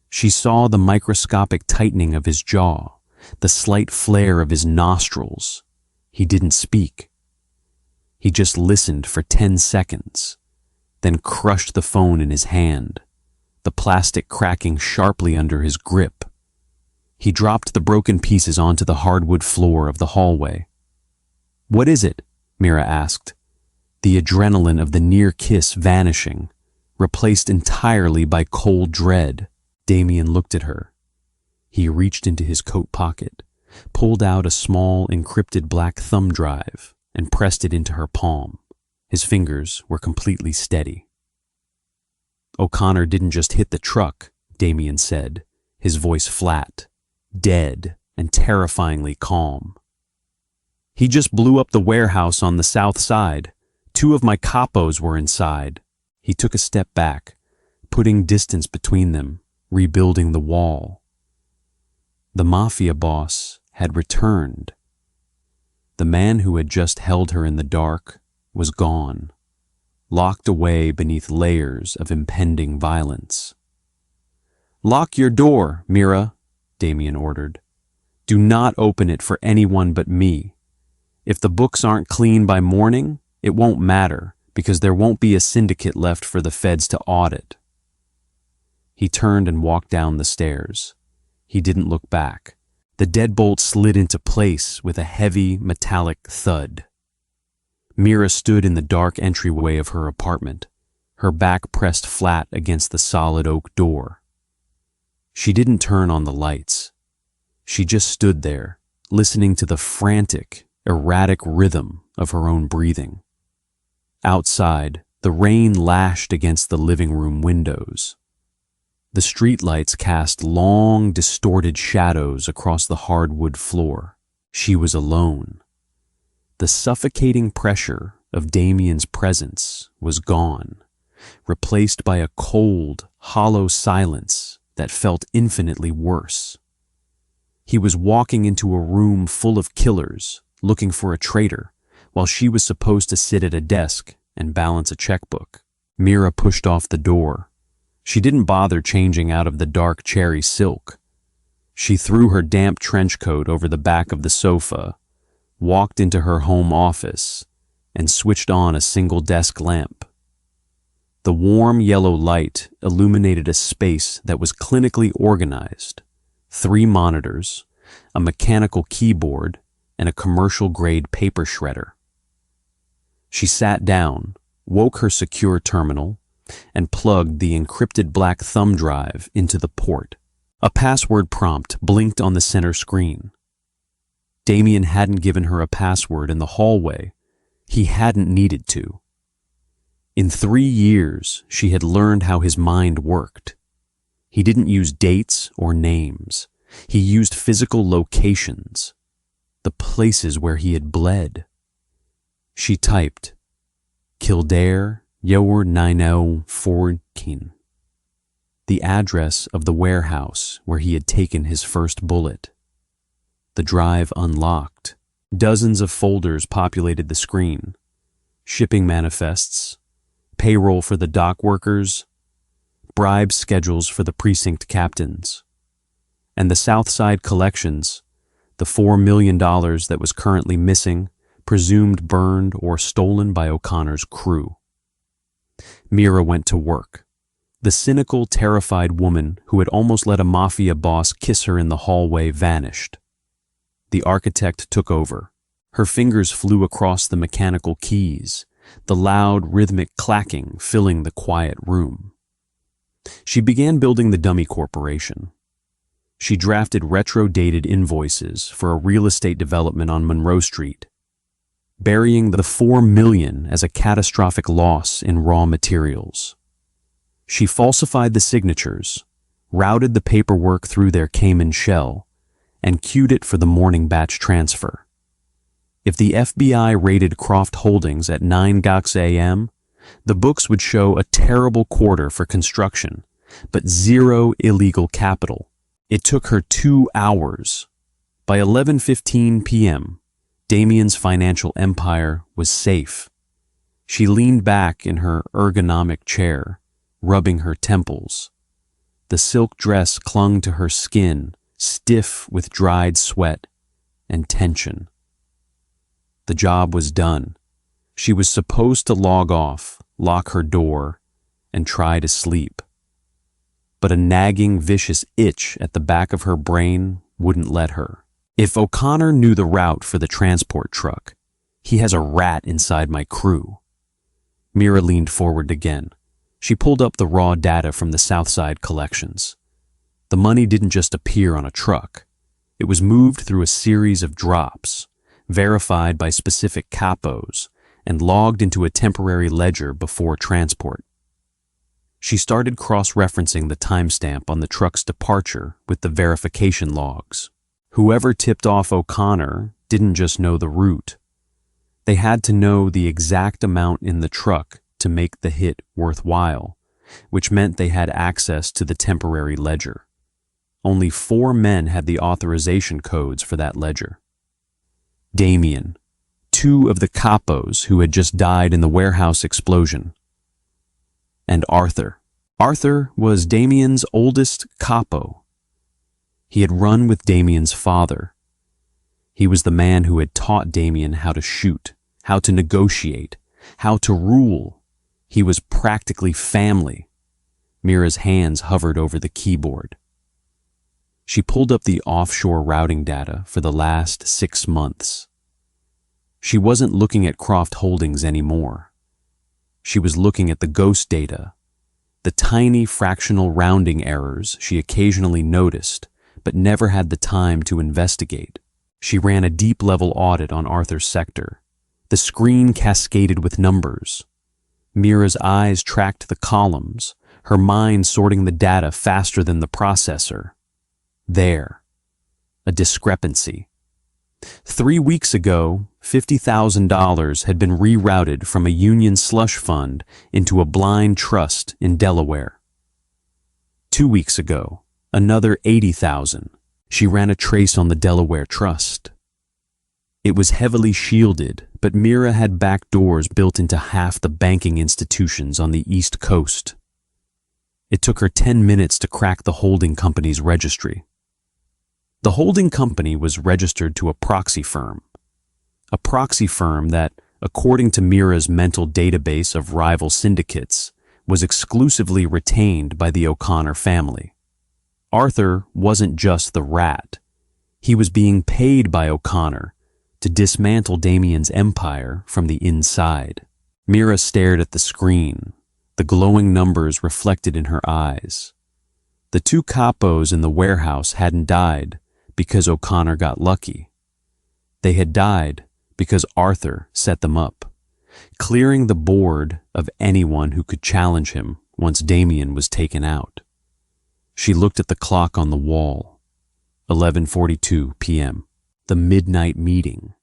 She saw the microscopic tightening of his jaw, the slight flare of his nostrils. He didn't speak. He just listened for 10 seconds, then crushed the phone in his hand, the plastic cracking sharply under his grip. He dropped the broken pieces onto the hardwood floor of the hallway. "What is it?" Mira asked, the adrenaline of the near kiss vanishing, replaced entirely by cold dread. Damien looked at her. He reached into his coat pocket, pulled out a small encrypted black thumb drive, and pressed it into her palm. His fingers were completely steady. "O'Connor didn't just hit the truck," Damien said, his voice flat, dead, and terrifyingly calm. "He just blew up the warehouse on the south side. 2 of my capos were inside." He took a step back, putting distance between them, rebuilding the wall. The Mafia boss had returned. The man who had just held her in the dark was gone, locked away beneath layers of impending violence. "Lock your door, Mira," Damien ordered. "Do not open it for anyone but me. If the books aren't clean by morning, it won't matter, because there won't be a syndicate left for the feds to audit." He turned and walked down the stairs. He didn't look back. The deadbolt slid into place with a heavy, metallic thud. Mira stood in the dark entryway of her apartment, her back pressed flat against the solid oak door. She didn't turn on the lights. She just stood there, listening to the frantic, erratic rhythm of her own breathing. Outside, the rain lashed against the living room windows. The streetlights cast long, distorted shadows across the hardwood floor. She was alone. The suffocating pressure of Damien's presence was gone, replaced by a cold, hollow silence that felt infinitely worse. He was walking into a room full of killers, looking for a traitor, while she was supposed to sit at a desk and balance a checkbook. Mira pushed off the door. She didn't bother changing out of the dark cherry silk. She threw her damp trench coat over the back of the sofa, walked into her home office, and switched on a single desk lamp. The warm yellow light illuminated a space that was clinically organized: 3 monitors, a mechanical keyboard, and a commercial-grade paper shredder. She sat down, woke her secure terminal, and plugged the encrypted black thumb drive into the port. A password prompt blinked on the center screen. Damien hadn't given her a password in the hallway. He hadn't needed to. In 3 years, she had learned how his mind worked. He didn't use dates or names. He used physical locations, the places where he had bled. She typed, "Kildare, Yor 9014, the address of the warehouse where he had taken his first bullet. The drive unlocked. Dozens of folders populated the screen. Shipping manifests, payroll for the dock workers, bribe schedules for the precinct captains, and the Southside collections, the $4 million that was currently missing, presumed burned or stolen by O'Connor's crew. Mira went to work. The cynical, terrified woman who had almost let a Mafia boss kiss her in the hallway vanished. The architect took over. Her fingers flew across the mechanical keys, the loud, rhythmic clacking filling the quiet room. She began building the dummy corporation. She drafted retro-dated invoices for a real estate development on Monroe Street, burying the $4 million as a catastrophic loss in raw materials. She falsified the signatures, routed the paperwork through their Cayman shell, and queued it for the morning batch transfer. If the FBI raided Croft Holdings at 9 a.m., the books would show a terrible quarter for construction, but 0 illegal capital, It took her 2 hours. By 11:15 p.m., Damien's financial empire was safe. She leaned back in her ergonomic chair, rubbing her temples. The silk dress clung to her skin, stiff with dried sweat and tension. The job was done. She was supposed to log off, lock her door, and try to sleep. But a nagging, vicious itch at the back of her brain wouldn't let her. If O'Connor knew the route for the transport truck, he has a rat inside my crew. Mira leaned forward again. She pulled up the raw data from the Southside collections. The money didn't just appear on a truck. It was moved through a series of drops, verified by specific capos, and logged into a temporary ledger before transport. She started cross-referencing the timestamp on the truck's departure with the verification logs. Whoever tipped off O'Connor didn't just know the route. They had to know the exact amount in the truck to make the hit worthwhile, which meant they had access to the temporary ledger. Only 4 men had the authorization codes for that ledger. Damien, 2 of the capos who had just died in the warehouse explosion, and Arthur. Arthur was Damien's oldest capo. He had run with Damien's father. He was the man who had taught Damien how to shoot, how to negotiate, how to rule. He was practically family. Mira's hands hovered over the keyboard. She pulled up the offshore routing data for the last 6 months. She wasn't looking at Croft Holdings anymore. She was looking at the ghost data, the tiny fractional rounding errors she occasionally noticed, but never had the time to investigate. She ran a deep-level audit on Arthur's sector. The screen cascaded with numbers. Mira's eyes tracked the columns, her mind sorting the data faster than the processor. There. A discrepancy. 3 weeks ago, $50,000 had been rerouted from a union slush fund into a blind trust in Delaware. 2 weeks ago, another $80,000. She ran a trace on the Delaware Trust. It was heavily shielded, but Mira had back doors built into half the banking institutions on the East Coast. It took her 10 minutes to crack the holding company's registry. The holding company was registered to a proxy firm that, according to Mira's mental database of rival syndicates, was exclusively retained by the O'Connor family. Arthur wasn't just the rat. He was being paid by O'Connor to dismantle Damien's empire from the inside. Mira stared at the screen, the glowing numbers reflected in her eyes. The 2 capos in the warehouse hadn't died because O'Connor got lucky. They had died because Arthur set them up, clearing the board of anyone who could challenge him once Damien was taken out. She looked at the clock on the wall. 11:42 p.m. The midnight meeting.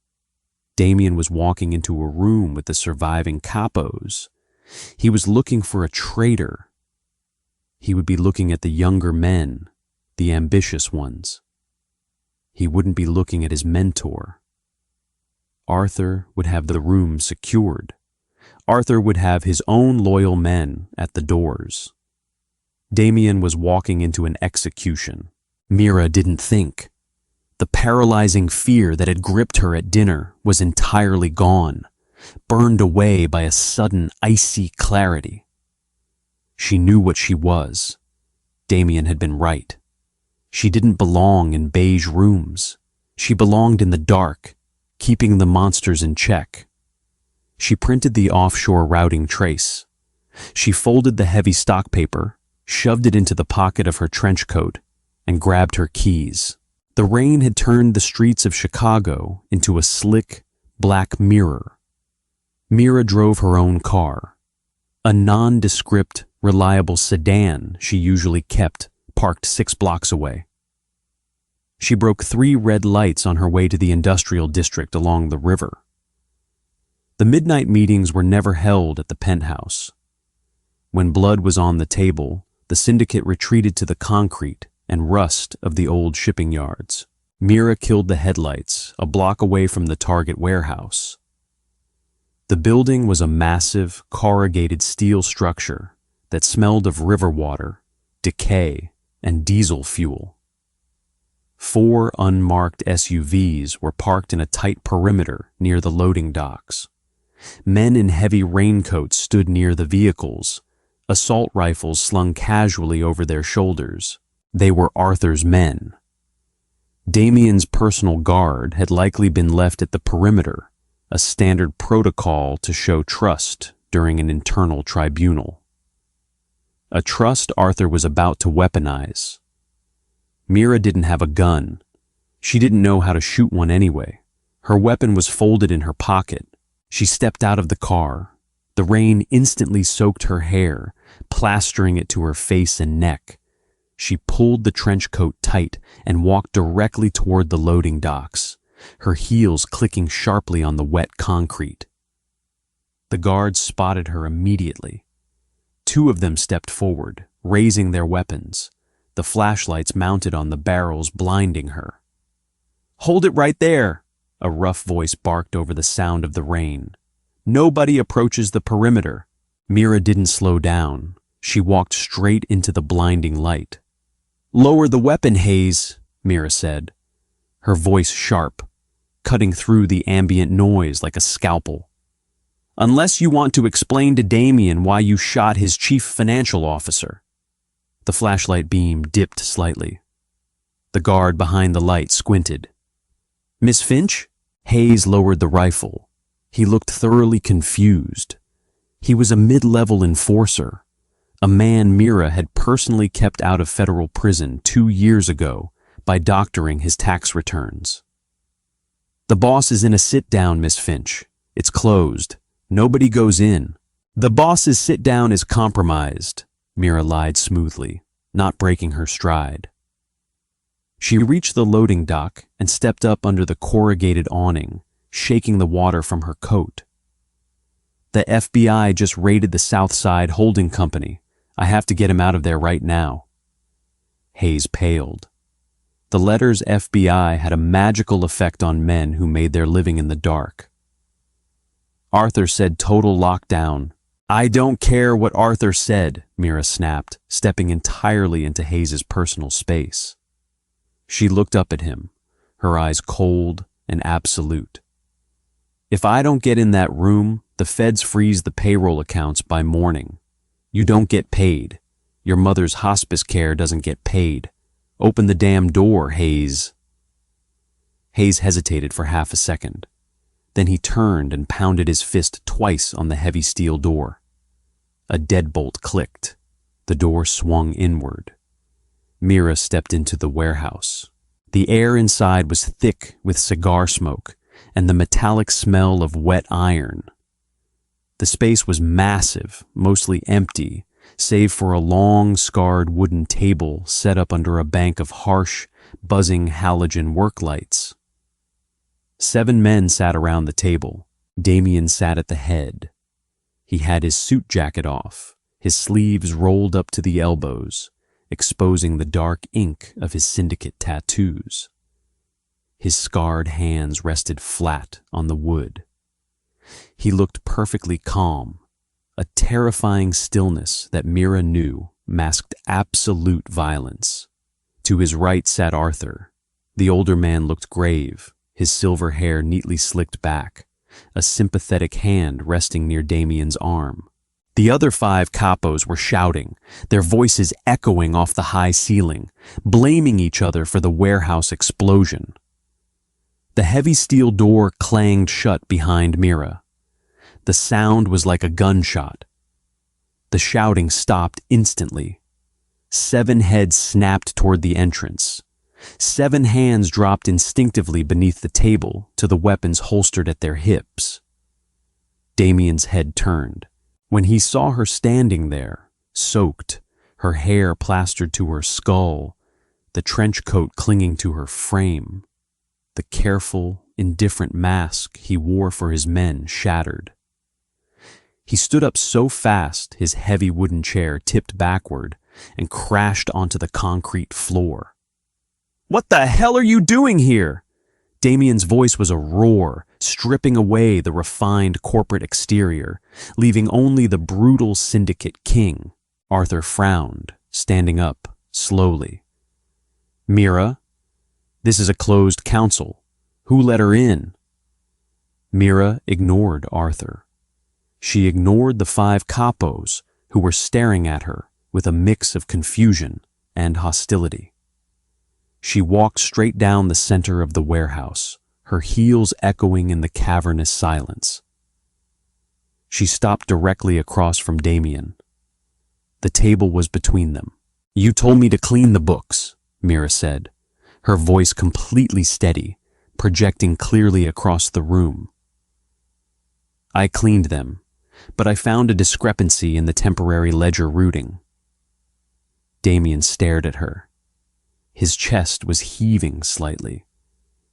Damien was walking into a room with the surviving capos. He was looking for a traitor. He would be looking at the younger men, the ambitious ones. He wouldn't be looking at his mentor. Arthur would have the room secured. Arthur would have his own loyal men at the doors. Damien was walking into an execution. Mira didn't think. The paralyzing fear that had gripped her at dinner was entirely gone, burned away by a sudden icy clarity. She knew what she was. Damien had been right. She didn't belong in beige rooms. She belonged in the dark, keeping the monsters in check. She printed the offshore routing trace. She folded the heavy stock paper, shoved it into the pocket of her trench coat, and grabbed her keys. The rain had turned the streets of Chicago into a slick, black mirror. Mira drove her own car, a nondescript, reliable sedan she usually kept parked 6 blocks away. She broke 3 red lights on her way to the industrial district along the river. The midnight meetings were never held at the penthouse. When blood was on the table, the syndicate retreated to the concrete and rust of the old shipping yards. Mira killed the headlights a block away from the Target warehouse. The building was a massive, corrugated steel structure that smelled of river water, decay, and diesel fuel. 4 unmarked SUVs were parked in a tight perimeter near the loading docks. Men in heavy raincoats stood near the vehicles, assault rifles slung casually over their shoulders. They were Arthur's men. Damien's personal guard had likely been left at the perimeter, a standard protocol to show trust during an internal tribunal. A trust Arthur was about to weaponize. Mira didn't have a gun. She didn't know how to shoot one anyway. Her weapon was folded in her pocket. She stepped out of the car. The rain instantly soaked her hair, plastering it to her face and neck. She pulled the trench coat tight and walked directly toward the loading docks, her heels clicking sharply on the wet concrete. The guards spotted her immediately. 2 of them stepped forward, raising their weapons, the flashlights mounted on the barrels blinding her. "Hold it right there!" a rough voice barked over the sound of the rain. "Nobody approaches the perimeter." Mira didn't slow down. She walked straight into the blinding light. "Lower the weapon, Hayes," Mira said, her voice sharp, cutting through the ambient noise like a scalpel. "Unless you want to explain to Damien why you shot his chief financial officer." The flashlight beam dipped slightly. The guard behind the light squinted. "Miss Finch?" Hayes lowered the rifle. He looked thoroughly confused. He was a mid-level enforcer, a man Mira had personally kept out of federal prison 2 years ago by doctoring his tax returns. "The boss is in a sit-down, Miss Finch. It's closed. Nobody goes in." "The boss's sit-down is compromised," Mira lied smoothly, not breaking her stride. She reached the loading dock and stepped up under the corrugated awning, shaking the water from her coat. "The FBI just raided the South Side Holding Company. I have to get him out of there right now." Hayes paled. The letters FBI had a magical effect on men who made their living in the dark. "Arthur said total lockdown." "I don't care what Arthur said," Mira snapped, stepping entirely into Hayes' personal space. She looked up at him, her eyes cold and absolute. "If I don't get in that room, the feds freeze the payroll accounts by morning. You don't get paid. Your mother's hospice care doesn't get paid. Open the damn door, Hayes." Hayes hesitated for half a second. Then he turned and pounded his fist twice on the heavy steel door. A deadbolt clicked. The door swung inward. Mira stepped into the warehouse. The air inside was thick with cigar smoke and the metallic smell of wet iron. The space was massive, mostly empty, save for a long, scarred wooden table set up under a bank of harsh, buzzing halogen work lights. 7 men sat around the table. Damien sat at the head. He had his suit jacket off, his sleeves rolled up to the elbows, exposing the dark ink of his syndicate tattoos. His scarred hands rested flat on the wood. He looked perfectly calm, a terrifying stillness that Mira knew masked absolute violence. To his right sat Arthur. The older man looked grave, his silver hair neatly slicked back, a sympathetic hand resting near Damien's arm. The other 5 capos were shouting, their voices echoing off the high ceiling, blaming each other for the warehouse explosion. The heavy steel door clanged shut behind Mira. The sound was like a gunshot. The shouting stopped instantly. 7 heads snapped toward the entrance. 7 hands dropped instinctively beneath the table to the weapons holstered at their hips. Damien's head turned. When he saw her standing there, soaked, her hair plastered to her skull, the trench coat clinging to her frame, the careful, indifferent mask he wore for his men shattered. He stood up so fast his heavy wooden chair tipped backward and crashed onto the concrete floor. "What the hell are you doing here?" Damien's voice was a roar, stripping away the refined corporate exterior, leaving only the brutal syndicate king. Arthur frowned, standing up slowly. "Mira, this is a closed council. Who let her in?" Mira ignored Arthur. She ignored the 5 capos who were staring at her with a mix of confusion and hostility. She walked straight down the center of the warehouse, her heels echoing in the cavernous silence. She stopped directly across from Damien. The table was between them. "You told me to clean the books," Mira said, her voice completely steady, projecting clearly across the room. "I cleaned them, but I found a discrepancy in the temporary ledger routing." Damien stared at her. His chest was heaving slightly.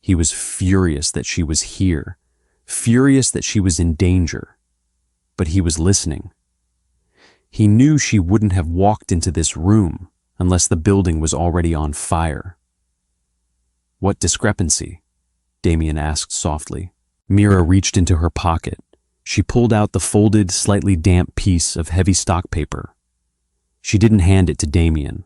He was furious that she was here, furious that she was in danger. But he was listening. He knew she wouldn't have walked into this room unless the building was already on fire. "What discrepancy?" Damien asked softly. Mira reached into her pocket. She pulled out the folded, slightly damp piece of heavy stock paper. She didn't hand it to Damien.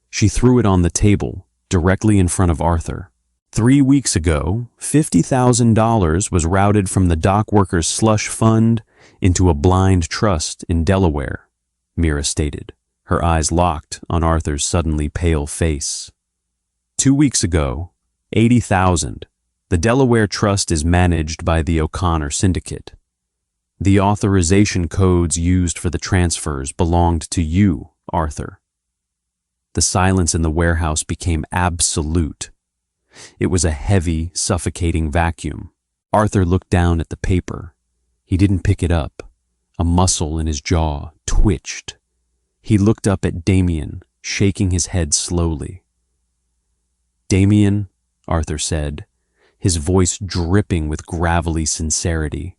She threw it on the table, directly in front of Arthur. 3 weeks ago, $50,000 was routed from the dock workers' slush fund into a blind trust in Delaware, Mira stated, her eyes locked on Arthur's suddenly pale face. 2 weeks ago, $80,000. The Delaware Trust is managed by the O'Connor Syndicate. The authorization codes used for the transfers belonged to you, Arthur. The silence in the warehouse became absolute. It was a heavy, suffocating vacuum. Arthur looked down at the paper. He didn't pick it up. A muscle in his jaw twitched. He looked up at Damien, shaking his head slowly. "Damien," Arthur said, his voice dripping with gravelly sincerity.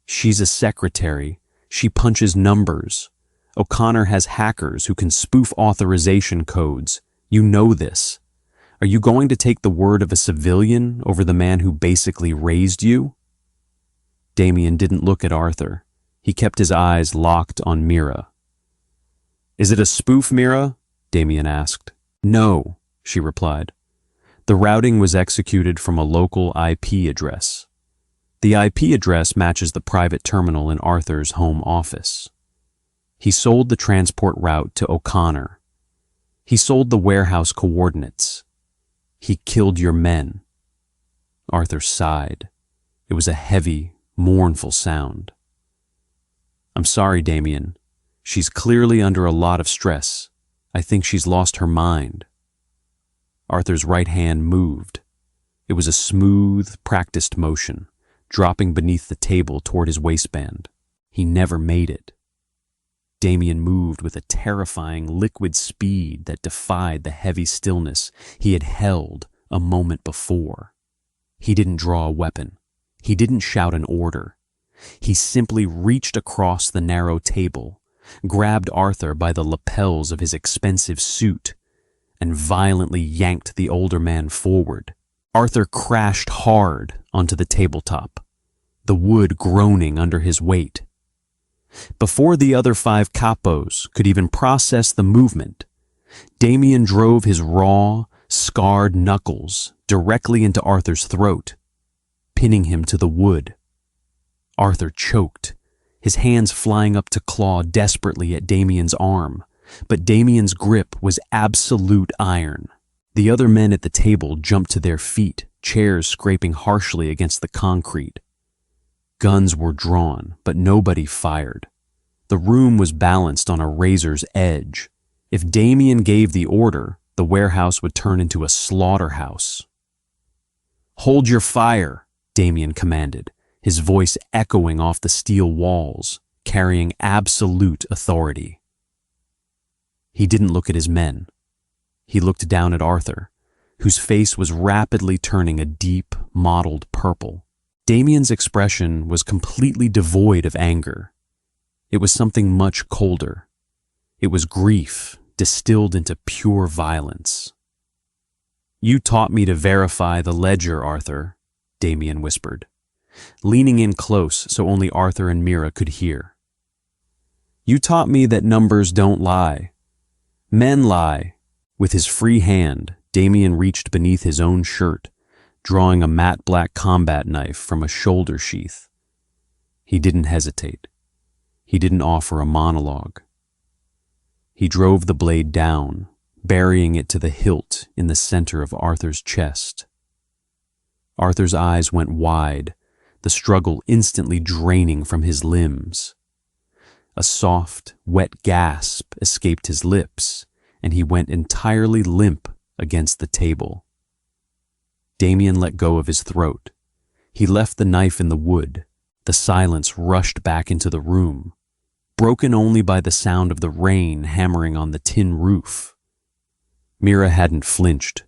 "She's a secretary. She punches numbers. O'Connor has hackers who can spoof authorization codes. You know this. Are you going to take the word of a civilian over the man who basically raised you?" Damien didn't look at Arthur. He kept his eyes locked on Mira. "Is it a spoof, Mira?" Damien asked. "No," she replied. The routing was executed from a local IP address. The IP address matches the private terminal in Arthur's home office. He sold the transport route to O'Connor. He sold the warehouse coordinates. He killed your men. Arthur sighed. It was a heavy, mournful sound. "I'm sorry, Damien. She's clearly under a lot of stress. I think she's lost her mind." Arthur's right hand moved. It was a smooth, practiced motion, dropping beneath the table toward his waistband. He never made it. Damien moved with a terrifying liquid speed that defied the heavy stillness he had held a moment before. He didn't draw a weapon. He didn't shout an order. He simply reached across the narrow table, grabbed Arthur by the lapels of his expensive suit, and violently yanked the older man forward. Arthur crashed hard onto the tabletop, the wood groaning under his weight. Before the other 5 capos could even process the movement, Damien drove his raw, scarred knuckles directly into Arthur's throat, pinning him to the wood. Arthur choked, his hands flying up to claw desperately at Damien's arm, but Damien's grip was absolute iron. The other men at the table jumped to their feet, chairs scraping harshly against the concrete. Guns were drawn, but nobody fired. The room was balanced on a razor's edge. If Damien gave the order, the warehouse would turn into a slaughterhouse. "Hold your fire," Damien commanded, his voice echoing off the steel walls, carrying absolute authority. He didn't look at his men. He looked down at Arthur, whose face was rapidly turning a deep, mottled purple. Damien's expression was completely devoid of anger. It was something much colder. It was grief distilled into pure violence. "You taught me to verify the ledger, Arthur," Damien whispered, leaning in close so only Arthur and Mira could hear. "You taught me that numbers don't lie. Men lie." With his free hand, Damien reached beneath his own shirt, drawing a matte black combat knife from a shoulder sheath. He didn't hesitate. He didn't offer a monologue. He drove the blade down, burying it to the hilt in the center of Arthur's chest. Arthur's eyes went wide, the struggle instantly draining from his limbs. A soft, wet gasp escaped his lips, and he went entirely limp against the table. Damien let go of his throat. He left the knife in the wood. The silence rushed back into the room, broken only by the sound of the rain hammering on the tin roof. Mira hadn't flinched.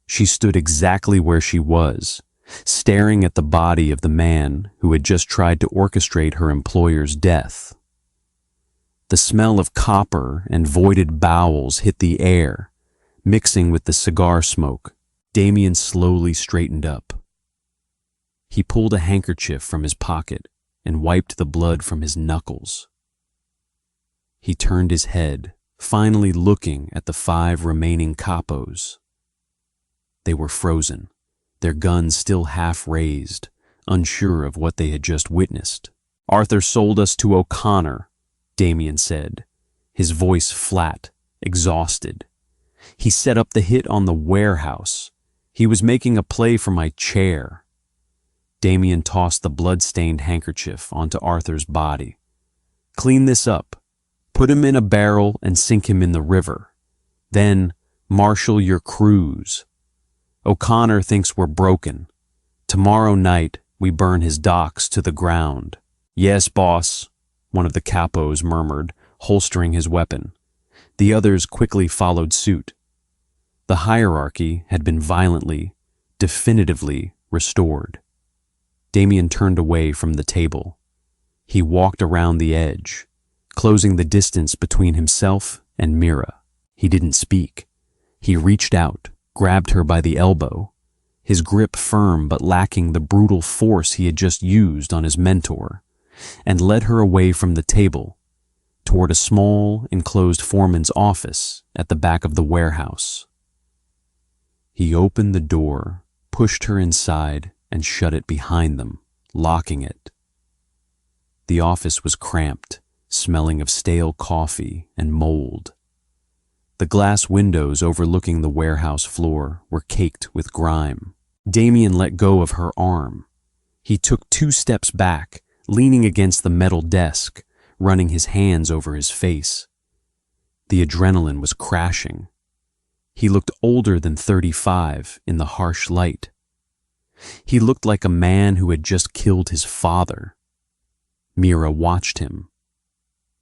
She stood exactly where she was, staring at the body of the man who had just tried to orchestrate her employer's death. The smell of copper and voided bowels hit the air, mixing with the cigar smoke. Damien slowly straightened up. He pulled a handkerchief from his pocket and wiped the blood from his knuckles. He turned his head, finally looking at the 5 remaining capos. They were frozen, their guns still half raised, unsure of what they had just witnessed. "Arthur sold us to O'Connor," Damien said, his voice flat, exhausted. "He set up the hit on the warehouse. He was making a play for my chair." Damien tossed the blood-stained handkerchief onto Arthur's body. "Clean this up. Put him in a barrel and sink him in the river. Then marshal your crews. O'Connor thinks we're broken. Tomorrow night we burn his docks to the ground." "Yes, boss," one of the capos murmured, holstering his weapon. The others quickly followed suit. The hierarchy had been violently, definitively restored. Damien turned away from the table. He walked around the edge, closing the distance between himself and Mira. He didn't speak. He reached out, grabbed her by the elbow, his grip firm but lacking the brutal force he had just used on his mentor, and led her away from the table, toward a small, enclosed foreman's office at the back of the warehouse. He opened the door, pushed her inside, and shut it behind them, locking it. The office was cramped, smelling of stale coffee and mold. The glass windows overlooking the warehouse floor were caked with grime. Damien let go of her arm. He took 2 steps back, leaning against the metal desk, running his hands over his face. The adrenaline was crashing. He looked older than 35 in the harsh light. He looked like a man who had just killed his father. Mira watched him.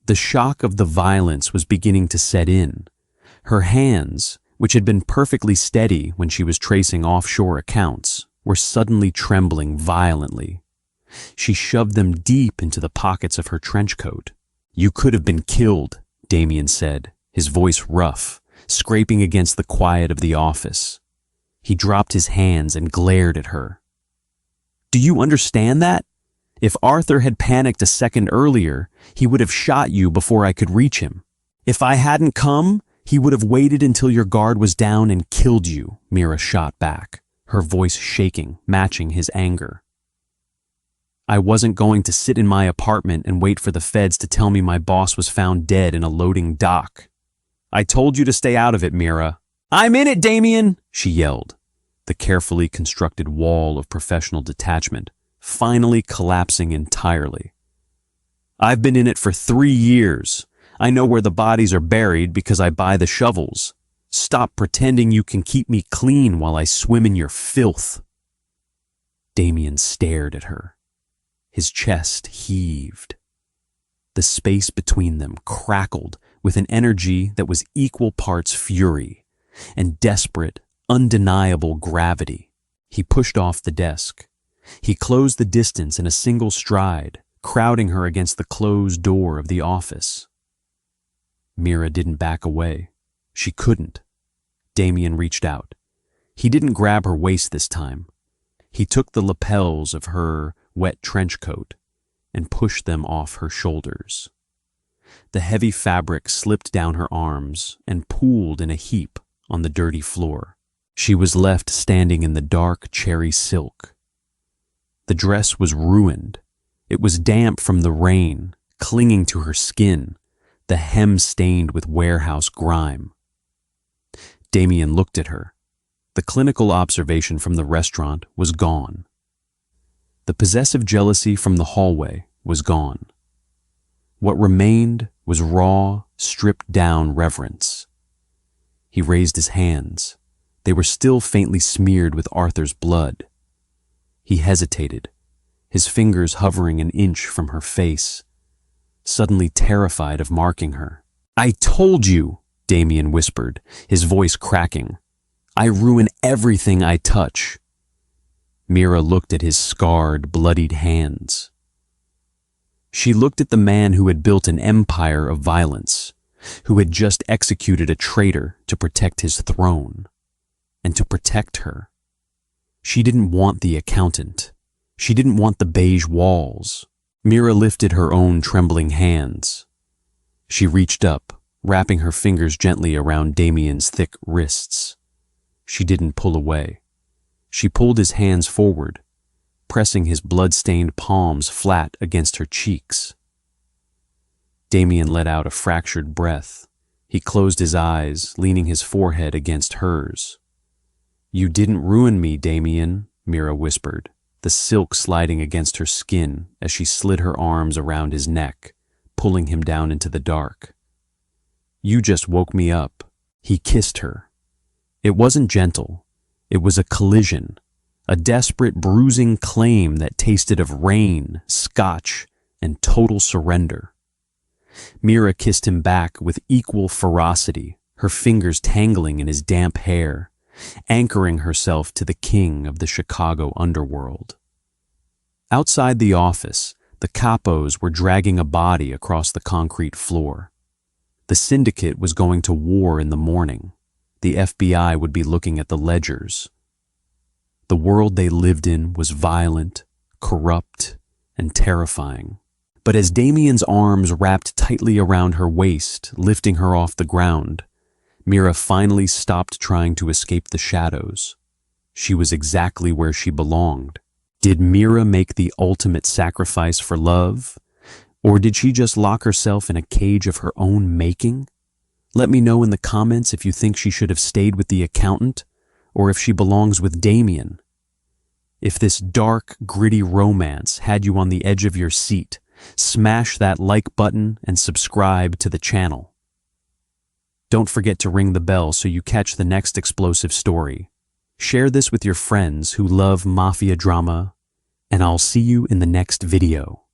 The shock of the violence was beginning to set in. Her hands, which had been perfectly steady when she was tracing offshore accounts, were suddenly trembling violently. She shoved them deep into the pockets of her trench coat. "You could have been killed," Damien said, his voice rough, scraping against the quiet of the office. He dropped his hands and glared at her. "Do you understand that? If Arthur had panicked a second earlier, he would have shot you before I could reach him. If I hadn't come, he would have waited until your guard was down and killed you," Mira shot back, her voice shaking, matching his anger. "I wasn't going to sit in my apartment and wait for the feds to tell me my boss was found dead in a loading dock. I told you to stay out of it, Mira." "I'm in it, Damien," she yelled, the carefully constructed wall of professional detachment finally collapsing entirely. "I've been in it for 3 years. I know where the bodies are buried because I buy the shovels. Stop pretending you can keep me clean while I swim in your filth." Damien stared at her. His chest heaved. The space between them crackled with an energy that was equal parts fury and desperate, undeniable gravity. He pushed off the desk. He closed the distance in a single stride, crowding her against the closed door of the office. Mira didn't back away. She couldn't. Damien reached out. He didn't grab her waist this time. He took the lapels of her wet trench coat and pushed them off her shoulders. The heavy fabric slipped down her arms and pooled in a heap on the dirty floor. She was left standing in the dark cherry silk. The dress was ruined. It was damp from the rain, clinging to her skin, the hem stained with warehouse grime. Damien looked at her. The clinical observation from the restaurant was gone. The possessive jealousy from the hallway was gone. What remained was raw, stripped-down reverence. He raised his hands. They were still faintly smeared with Arthur's blood. He hesitated, his fingers hovering an inch from her face, suddenly terrified of marking her. "I told you," Damien whispered, his voice cracking. "I ruin everything I touch." Mira looked at his scarred, bloodied hands. She looked at the man who had built an empire of violence, who had just executed a traitor to protect his throne, and to protect her. She didn't want the accountant. She didn't want the beige walls. Mira lifted her own trembling hands. She reached up, wrapping her fingers gently around Damien's thick wrists. She didn't pull away. She pulled his hands forward, pressing his blood-stained palms flat against her cheeks. Damien let out a fractured breath. He closed his eyes, leaning his forehead against hers. "You didn't ruin me, Damien," Mira whispered, the silk sliding against her skin as she slid her arms around his neck, pulling him down into the dark. "You just woke me up." He kissed her. It wasn't gentle. It was a collision, a desperate, bruising claim that tasted of rain, scotch, and total surrender. Mira kissed him back with equal ferocity, her fingers tangling in his damp hair, anchoring herself to the king of the Chicago underworld. Outside the office, the capos were dragging a body across the concrete floor. The syndicate was going to war in the morning. The FBI would be looking at the ledgers. The world they lived in was violent, corrupt, and terrifying. But as Damien's arms wrapped tightly around her waist, lifting her off the ground, Mira finally stopped trying to escape the shadows. She was exactly where she belonged. Did Mira make the ultimate sacrifice for love? Or did she just lock herself in a cage of her own making? Let me know in the comments if you think she should have stayed with the accountant, or if she belongs with Damien. If this dark, gritty romance had you on the edge of your seat, smash that like button and subscribe to the channel. Don't forget to ring the bell so you catch the next explosive story. Share this with your friends who love mafia drama, and I'll see you in the next video.